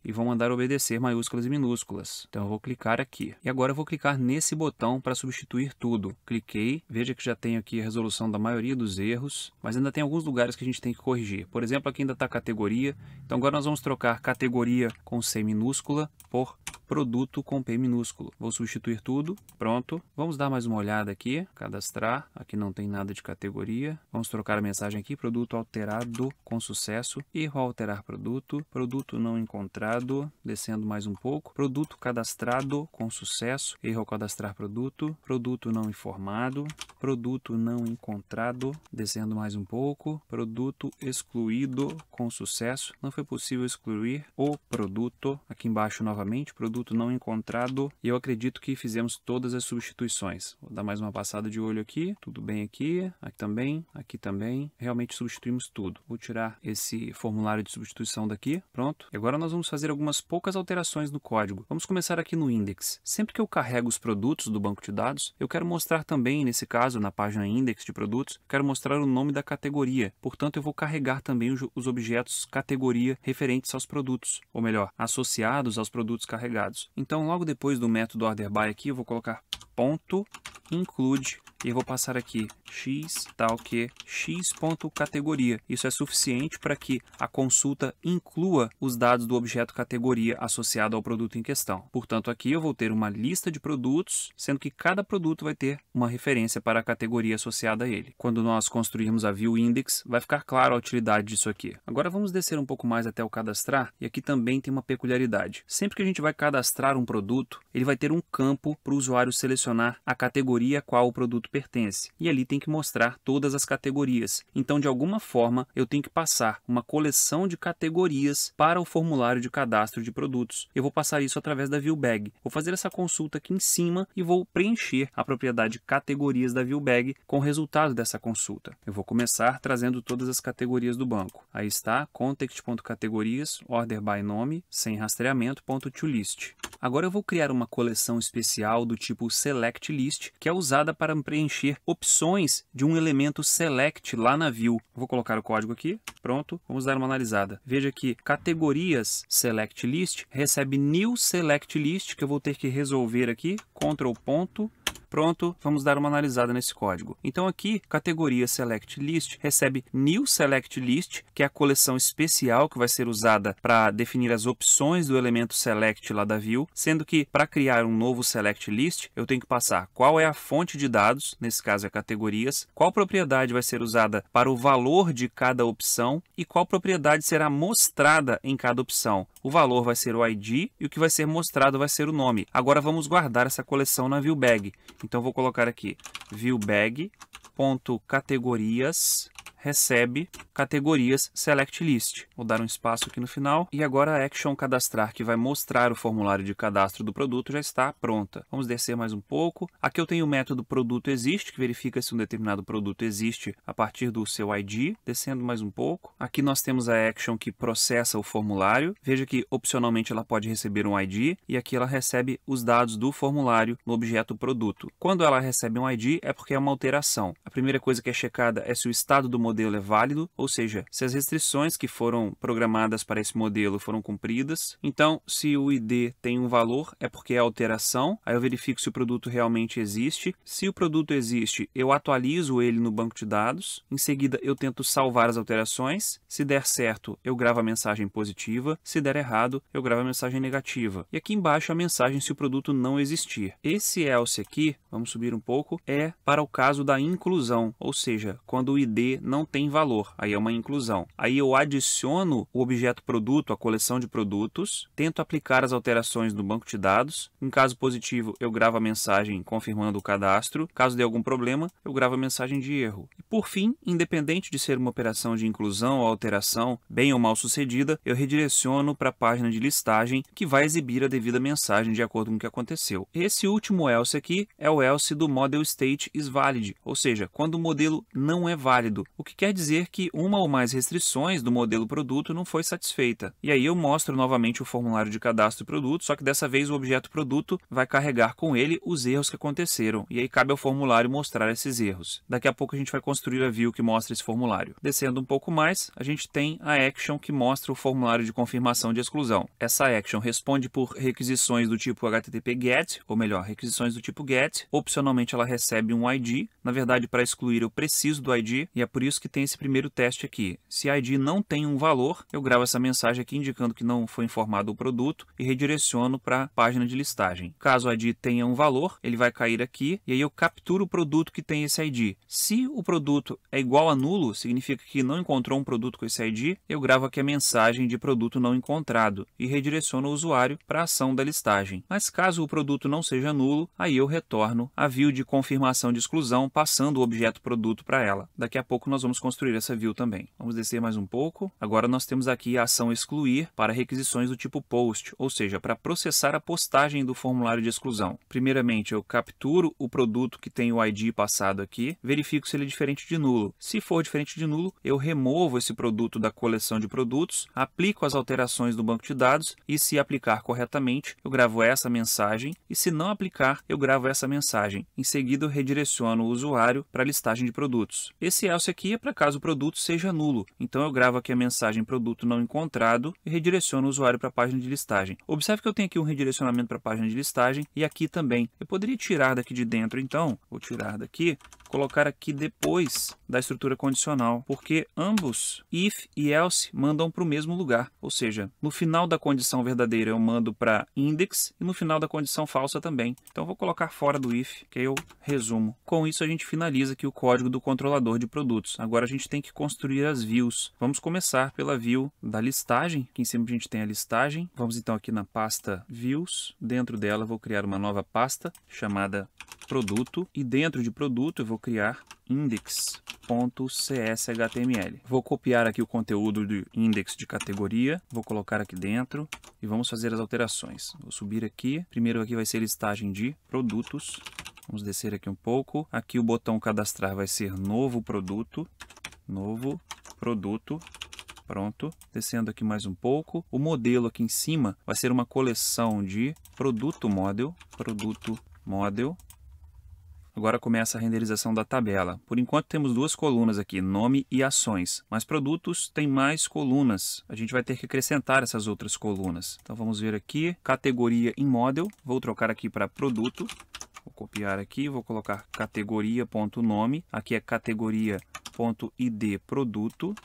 E vou mandar obedecer maiúsculas e minúsculas. Então eu vou clicar aqui. E agora eu vou clicar nesse botão para substituir tudo. Cliquei, veja que já tenho aqui a resolução da maioria dos erros, mas ainda tem alguns lugares que a gente tem que corrigir. Por exemplo, aqui ainda está categoria. Então agora nós vamos trocar categoria com C minúscula por produto com P minúsculo. Vou substituir tudo, pronto. Vamos dar mais uma olhada aqui, cadastrar, aqui não tem nada de categoria. Vamos trocar a mensagem aqui, produto alterado com sucesso, erro ao alterar produto, produto não encontrado, descendo mais um pouco, produto cadastrado com sucesso, erro ao cadastrar produto, produto não informado, produto não encontrado, descendo mais um pouco, produto excluído com sucesso, não foi possível excluir o produto, aqui embaixo novamente, produto não encontrado, e eu acredito que fizemos todas as substituições. Vou dar mais uma passada de olho aqui, tudo bem aqui também, realmente substituímos tudo. Vou tirar esse formulário de substituição daqui, pronto. E agora nós vamos fazer algumas poucas alterações no código. Vamos começar aqui no index. Sempre que eu carrego os produtos do banco de dados, eu quero mostrar também, nesse caso, na página index de produtos, quero mostrar o nome da categoria. Portanto, eu vou carregar também os objetos categoria referentes aos produtos, ou melhor, associados aos produtos carregados. Então, logo depois do método orderBy aqui, eu vou colocar ponto include e eu vou passar aqui x tal que x.categoria. Isso é suficiente para que a consulta inclua os dados do objeto categoria associado ao produto em questão. Portanto, aqui eu vou ter uma lista de produtos, sendo que cada produto vai ter uma referência para a categoria associada a ele. Quando nós construirmos a view index, vai ficar claro a utilidade disso aqui. Agora vamos descer um pouco mais até o cadastrar, e aqui também tem uma peculiaridade. Sempre que a gente vai cadastrar um produto, ele vai ter um campo para o usuário selecionar a categoria a qual o produto pertence. E ali tem que mostrar todas as categorias. Então, de alguma forma, eu tenho que passar uma coleção de categorias para o formulário de cadastro de produtos. Eu vou passar isso através da ViewBag. Vou fazer essa consulta aqui em cima e vou preencher a propriedade categorias da ViewBag com o resultado dessa consulta. Eu vou começar trazendo todas as categorias do banco. Aí está, context.categorias, order by nome, sem rastreamento.toList. Agora eu vou criar uma coleção especial do tipo select list, que é usada para preencher opções de um elemento select lá na view. Vou colocar o código aqui, pronto, vamos dar uma analisada. Veja que categorias select list recebe new select list, que eu vou ter que resolver aqui, Ctrl ponto. Pronto, vamos dar uma analisada nesse código. Então aqui, categoria Select List recebe New Select List, que é a coleção especial que vai ser usada para definir as opções do elemento Select lá da view, sendo que para criar um novo Select List, eu tenho que passar qual é a fonte de dados, nesse caso é categorias, qual propriedade vai ser usada para o valor de cada opção e qual propriedade será mostrada em cada opção. O valor vai ser o ID e o que vai ser mostrado vai ser o nome. Agora vamos guardar essa coleção na ViewBag. Então, vou colocar aqui ViewBag.categorias recebe categorias Select List. Vou dar um espaço aqui no final. E agora a action cadastrar, que vai mostrar o formulário de cadastro do produto, já está pronta. Vamos descer mais um pouco. Aqui eu tenho o método produto existe, que verifica se um determinado produto existe a partir do seu ID. Descendo mais um pouco. Aqui nós temos a action que processa o formulário. Veja que opcionalmente ela pode receber um ID e aqui ela recebe os dados do formulário no objeto produto. Quando ela recebe um ID é porque é uma alteração. A primeira coisa que é checada é se o estado do modelo é válido, ou seja, se as restrições que foram programadas para esse modelo foram cumpridas. Então, se o ID tem um valor, é porque é alteração. Aí eu verifico se o produto realmente existe. Se o produto existe, eu atualizo ele no banco de dados. Em seguida, eu tento salvar as alterações. Se der certo, eu gravo a mensagem positiva. Se der errado, eu gravo a mensagem negativa. E aqui embaixo a mensagem se o produto não existir. Esse else aqui, vamos subir um pouco, é para o caso da inclusão, ou seja, quando o ID não tem valor, aí é uma inclusão. Aí eu adiciono o objeto produto à coleção de produtos, tento aplicar as alterações no banco de dados. Em caso positivo, eu gravo a mensagem confirmando o cadastro. Caso dê algum problema, eu gravo a mensagem de erro. E por fim, independente de ser uma operação de inclusão ou alteração, bem ou mal sucedida, eu redireciono para a página de listagem que vai exibir a devida mensagem de acordo com o que aconteceu. Esse último else aqui é o else do model state is valid, ou seja, quando o modelo não é válido, o que quer dizer que uma ou mais restrições do modelo produto não foi satisfeita. E aí eu mostro novamente o formulário de cadastro produto, só que dessa vez o objeto produto vai carregar com ele os erros que aconteceram. E aí cabe ao formulário mostrar esses erros. Daqui a pouco a gente vai construir a view que mostra esse formulário. Descendo um pouco mais, a gente tem a action que mostra o formulário de confirmação de exclusão. Essa action responde por requisições do tipo HTTP GET, ou melhor, requisições do tipo GET. Opcionalmente ela recebe um ID. Na verdade, para excluir eu preciso do ID, e é por isso que tem esse primeiro teste aqui. Se a ID não tem um valor, eu gravo essa mensagem aqui indicando que não foi informado o produto e redireciono para a página de listagem. Caso a ID tenha um valor, ele vai cair aqui e aí eu capturo o produto que tem esse ID. Se o produto é igual a nulo, significa que não encontrou um produto com esse ID, eu gravo aqui a mensagem de produto não encontrado e redireciono o usuário para a ação da listagem. Mas caso o produto não seja nulo, aí eu retorno a view de confirmação de exclusão, passando o objeto produto para ela. Daqui a pouco nós vamos construir essa view também. Vamos descer mais um pouco. Agora nós temos aqui a ação excluir para requisições do tipo post, ou seja, para processar a postagem do formulário de exclusão. Primeiramente, eu capturo o produto que tem o ID passado aqui, verifico se ele é diferente de nulo. Se for diferente de nulo, eu removo esse produto da coleção de produtos, aplico as alterações do banco de dados e, se aplicar corretamente, eu gravo essa mensagem e, se não aplicar, eu gravo essa mensagem. Em seguida, eu redireciono o usuário para a listagem de produtos. Esse else aqui é para caso o produto seja nulo. Então, eu gravo aqui a mensagem produto não encontrado e redireciono o usuário para a página de listagem. Observe que eu tenho aqui um redirecionamento para a página de listagem e aqui também. Eu poderia tirar daqui de dentro, então, vou tirar daqui, colocar aqui depois da estrutura condicional, porque ambos, if e else, mandam para o mesmo lugar. Ou seja, no final da condição verdadeira eu mando para index e no final da condição falsa também. Então, vou colocar fora do if, que eu resumo. Com isso, a gente finaliza aqui o código do controlador de produtos. Agora, a gente tem que construir as views. Vamos começar pela view da listagem. Aqui em cima a gente tem a listagem. Vamos então aqui na pasta views. Dentro dela, vou criar uma nova pasta chamada produto. E dentro de produto, eu vou criar index.cshtml. Vou copiar aqui o conteúdo do index de categoria, vou colocar aqui dentro e vamos fazer as alterações. Vou subir aqui, primeiro aqui vai ser listagem de produtos, vamos descer aqui um pouco, aqui o botão cadastrar vai ser novo produto, pronto, descendo aqui mais um pouco, o modelo aqui em cima vai ser uma coleção de produto model. Agora começa a renderização da tabela. Por enquanto temos duas colunas aqui, nome e ações. Mas produtos tem mais colunas. A gente vai ter que acrescentar essas outras colunas. Então vamos ver aqui, categoria em model. Vou trocar aqui para produto. Vou copiar aqui, vou colocar categoria.nome. Aqui é categoria.id produto.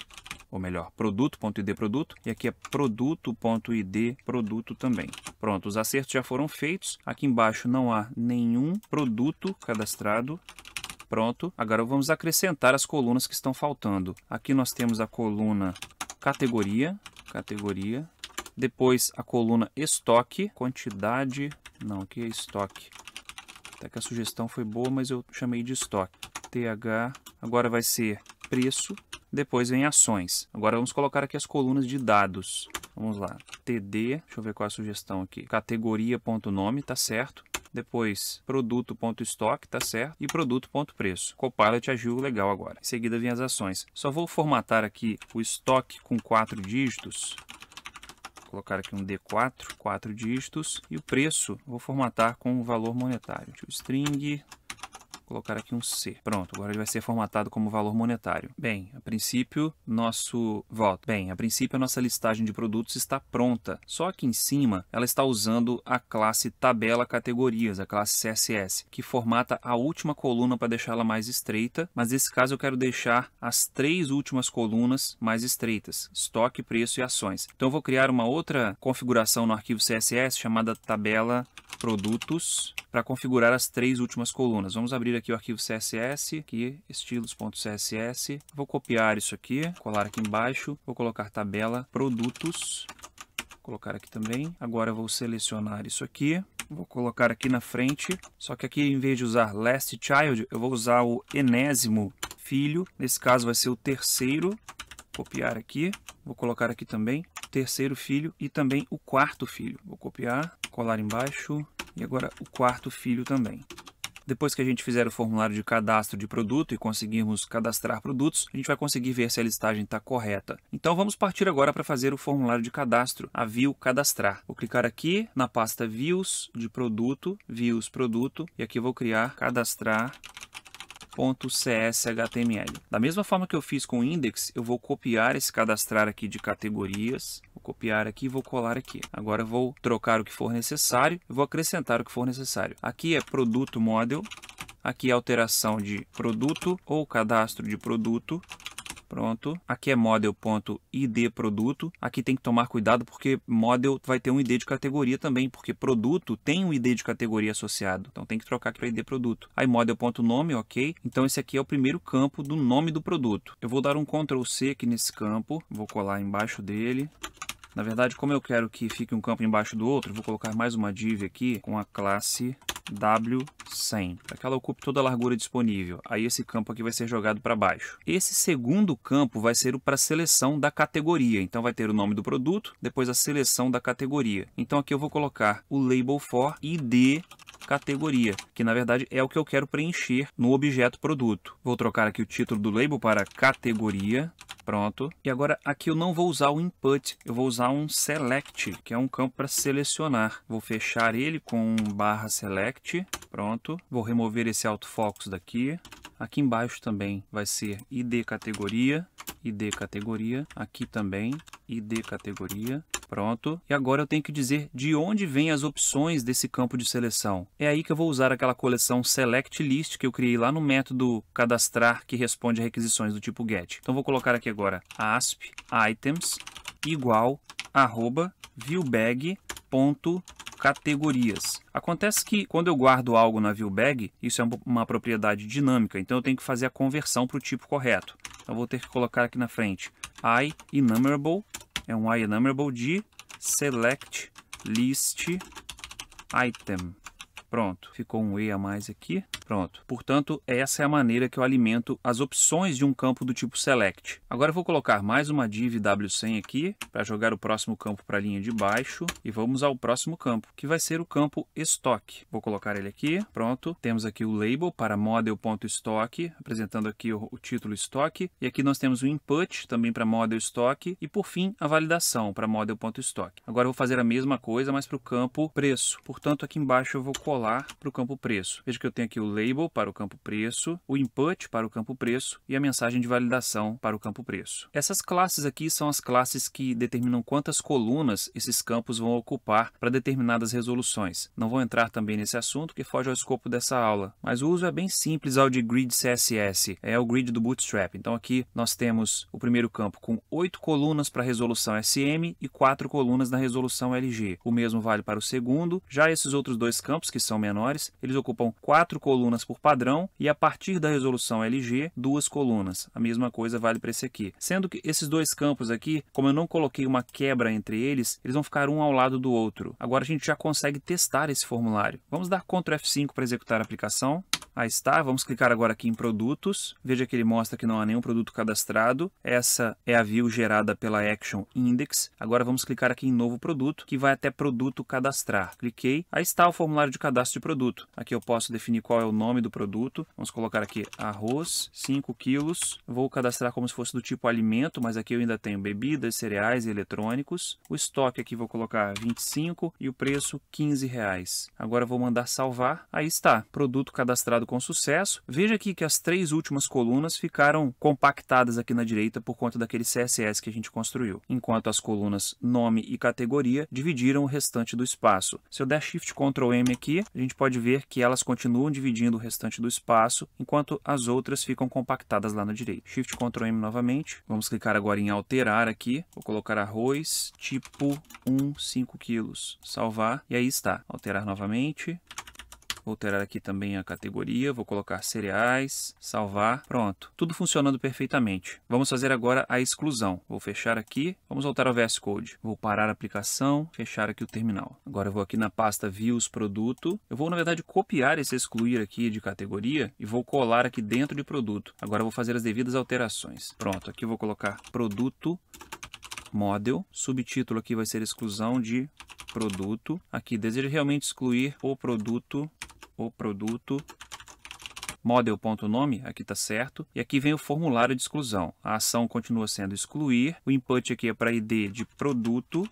Ou melhor, produto.id produto, e aqui é produto.id produto também. Pronto, os acertos já foram feitos. Aqui embaixo não há nenhum produto cadastrado. Pronto, agora vamos acrescentar as colunas que estão faltando. Aqui nós temos a coluna categoria, depois a coluna estoque, quantidade, não, aqui é estoque. Até que a sugestão foi boa, mas eu chamei de estoque. TH, agora vai ser preço. Depois vem ações. Agora vamos colocar aqui as colunas de dados. Vamos lá. TD, deixa eu ver qual é a sugestão aqui. Categoria.nome, tá certo. Depois produto.estoque, tá certo. E produto.preço. Copilot agiu legal agora. Em seguida vem as ações. Só vou formatar aqui o estoque com 4 dígitos. Vou colocar aqui um D4, 4 dígitos. E o preço vou formatar com o valor monetário. String... colocar aqui um C. Pronto, agora ele vai ser formatado como valor monetário. Bem, a princípio, a nossa listagem de produtos está pronta. Só aqui em cima, ela está usando a classe tabela categorias, a classe CSS, que formata a última coluna para deixá-la mais estreita, mas nesse caso eu quero deixar as 3 últimas colunas mais estreitas, estoque, preço e ações. Então eu vou criar uma outra configuração no arquivo CSS chamada tabela produtos para configurar as 3 últimas colunas. Vamos abrir aqui o arquivo CSS, aqui estilos.css, vou copiar isso aqui, colar aqui embaixo, vou colocar tabela produtos, colocar aqui também. Agora eu vou selecionar isso aqui, vou colocar aqui na frente, só que aqui em vez de usar last child, eu vou usar o enésimo filho, nesse caso vai ser o terceiro, copiar aqui, vou colocar aqui também terceiro filho e também o quarto filho. Vou copiar, colar embaixo e agora o quarto filho também. Depois que a gente fizer o formulário de cadastro de produto e conseguirmos cadastrar produtos, a gente vai conseguir ver se a listagem está correta. Então vamos partir agora para fazer o formulário de cadastro, a view cadastrar. Vou clicar aqui na pasta views de produto, views produto, e aqui vou criar cadastrar .cshtml. Da mesma forma que eu fiz com o index, eu vou copiar esse cadastrar aqui de categorias, vou copiar aqui e vou colar aqui. Agora eu vou trocar o que for necessário e vou acrescentar o que for necessário. Aqui é produto model, aqui é alteração de produto ou cadastro de produto, Pronto. Aqui é model.id produto. Aqui tem que tomar cuidado porque model vai ter um ID de categoria também, porque produto tem um ID de categoria associado. Então tem que trocar aqui para ID produto. Aí model.nome, ok. Então esse aqui é o primeiro campo do nome do produto. Eu vou dar um Ctrl C aqui nesse campo. Vou colar embaixo dele. Na verdade, como eu quero que fique um campo embaixo do outro, eu vou colocar mais uma div aqui com a classe W100, para que ela ocupe toda a largura disponível. Aí esse campo aqui vai ser jogado para baixo. Esse segundo campo vai ser o para seleção da categoria. Então vai ter o nome do produto, depois a seleção da categoria. Então aqui eu vou colocar o label for ID categoria, que na verdade é o que eu quero preencher no objeto produto. Vou trocar aqui o título do label para categoria. Pronto. E agora aqui eu não vou usar o input, eu vou usar um select, que é um campo para selecionar. Vou fechar ele com /select. Pronto. Vou remover esse autofocus daqui. Aqui embaixo também vai ser ID categoria, aqui também ID categoria. Pronto. E agora eu tenho que dizer de onde vêm as opções desse campo de seleção. É aí que eu vou usar aquela coleção select list que eu criei lá no método cadastrar que responde a requisições do tipo get. Então vou colocar aqui agora asp items igual @viewbag.categorias. Acontece que quando eu guardo algo na viewbag, isso é uma propriedade dinâmica, então eu tenho que fazer a conversão para o tipo correto. Então vou ter que colocar aqui na frente enumerable, é um enumerable de select list item. Pronto, ficou um E a mais aqui. Pronto. Portanto, essa é a maneira que eu alimento as opções de um campo do tipo select. Agora eu vou colocar mais uma div W100 aqui para jogar o próximo campo para a linha de baixo. E vamos ao próximo campo, que vai ser o campo estoque. Vou colocar ele aqui. Pronto. Temos aqui o label para model.stock, apresentando aqui o título estoque. E aqui nós temos o input também para model estoque. E por fim, a validação para model.stock. Agora eu vou fazer a mesma coisa, mas para o campo preço. Portanto, aqui embaixo eu vou colar para o campo preço. Veja que eu tenho aqui o label para o campo preço, o input para o campo preço e a mensagem de validação para o campo preço. Essas classes aqui são as classes que determinam quantas colunas esses campos vão ocupar para determinadas resoluções. Não vou entrar também nesse assunto que foge ao escopo dessa aula, mas o uso é bem simples ao de grid CSS, é o grid do Bootstrap. Então aqui nós temos o primeiro campo com 8 colunas para a resolução SM e 4 colunas na resolução LG. O mesmo vale para o segundo. Já esses outros dois campos, que são menores, eles ocupam 4 colunas por padrão e a partir da resolução LG, 2 colunas. A mesma coisa vale para esse aqui. Sendo que esses dois campos aqui, como eu não coloquei uma quebra entre eles, eles vão ficar um ao lado do outro. Agora a gente já consegue testar esse formulário. Vamos dar Ctrl F5 para executar a aplicação. Aí está, vamos clicar agora aqui em produtos. Veja que ele mostra que não há nenhum produto cadastrado. Essa é a view gerada pela Action Index. Agora vamos clicar aqui em novo produto, que vai até produto cadastrar. Cliquei, aí está o formulário de cadastro de produto. Aqui eu posso definir qual é o nome do produto. Vamos colocar aqui arroz, 5 quilos. Vou cadastrar como se fosse do tipo alimento, mas aqui eu ainda tenho bebidas, cereais e eletrônicos. O estoque aqui vou colocar 25 e o preço R$15. Agora vou mandar salvar. Aí está, produto cadastrado com sucesso. Veja aqui que as 3 últimas colunas ficaram compactadas aqui na direita por conta daquele CSS que a gente construiu, enquanto as colunas nome e categoria dividiram o restante do espaço. Se eu der Shift Ctrl M aqui, a gente pode ver que elas continuam dividindo o restante do espaço, enquanto as outras ficam compactadas lá na direita. Shift Ctrl M novamente. Vamos clicar agora em alterar aqui. Vou colocar arroz, tipo 1, 5 quilos. Salvar. E aí está. Alterar novamente. Vou alterar aqui também a categoria, vou colocar cereais, salvar, pronto. Tudo funcionando perfeitamente. Vamos fazer agora a exclusão. Vou fechar aqui, vamos voltar ao VS Code. Vou parar a aplicação, fechar aqui o terminal. Agora eu vou aqui na pasta Views Produto. Eu vou, na verdade, copiar esse excluir aqui de categoria e vou colar aqui dentro de produto. Agora eu vou fazer as devidas alterações. Pronto, aqui eu vou colocar produto, model, subtítulo aqui vai ser exclusão de produto. Aqui deseja realmente excluir o produto, model.nome, aqui está certo, e aqui vem o formulário de exclusão. A ação continua sendo excluir, o input aqui é para ID de produto,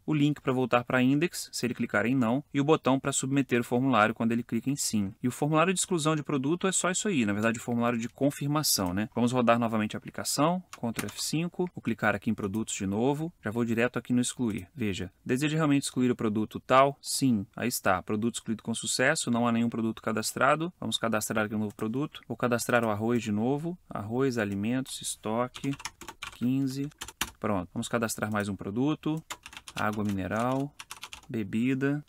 o link para voltar para Index, se ele clicar em não, e o botão para submeter o formulário quando ele clica em sim. E o formulário de exclusão de produto é só isso aí, na verdade o formulário de confirmação, né? Vamos rodar novamente a aplicação, Ctrl F5, vou clicar aqui em produtos de novo, já vou direto aqui no excluir. Veja, deseja realmente excluir o produto tal? Sim, aí está, produto excluído com sucesso, não há nenhum produto cadastrado, vamos cadastrar aqui um novo produto, vou cadastrar o arroz de novo, arroz, alimentos, estoque, 15, pronto, vamos cadastrar mais um produto, água mineral, bebida,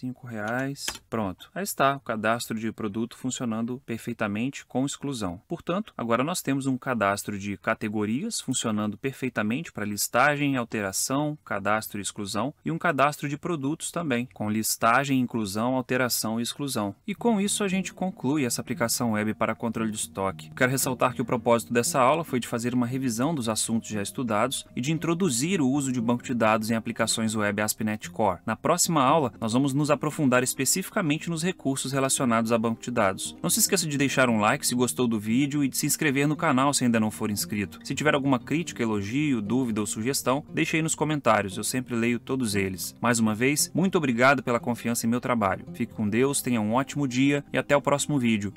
R$5. Pronto, aí está o cadastro de produto funcionando perfeitamente com exclusão. Portanto, agora nós temos um cadastro de categorias funcionando perfeitamente para listagem, alteração, cadastro e exclusão, e um cadastro de produtos também, com listagem, inclusão, alteração e exclusão. E com isso a gente conclui essa aplicação web para controle de estoque. Quero ressaltar que o propósito dessa aula foi de fazer uma revisão dos assuntos já estudados e de introduzir o uso de banco de dados em aplicações web ASP.NET Core. Na próxima aula, nós vamos nos aprofundar especificamente nos recursos relacionados a banco de dados. Não se esqueça de deixar um like se gostou do vídeo e de se inscrever no canal se ainda não for inscrito. Se tiver alguma crítica, elogio, dúvida ou sugestão, deixe aí nos comentários, eu sempre leio todos eles. Mais uma vez, muito obrigado pela confiança em meu trabalho. Fique com Deus, tenha um ótimo dia e até o próximo vídeo.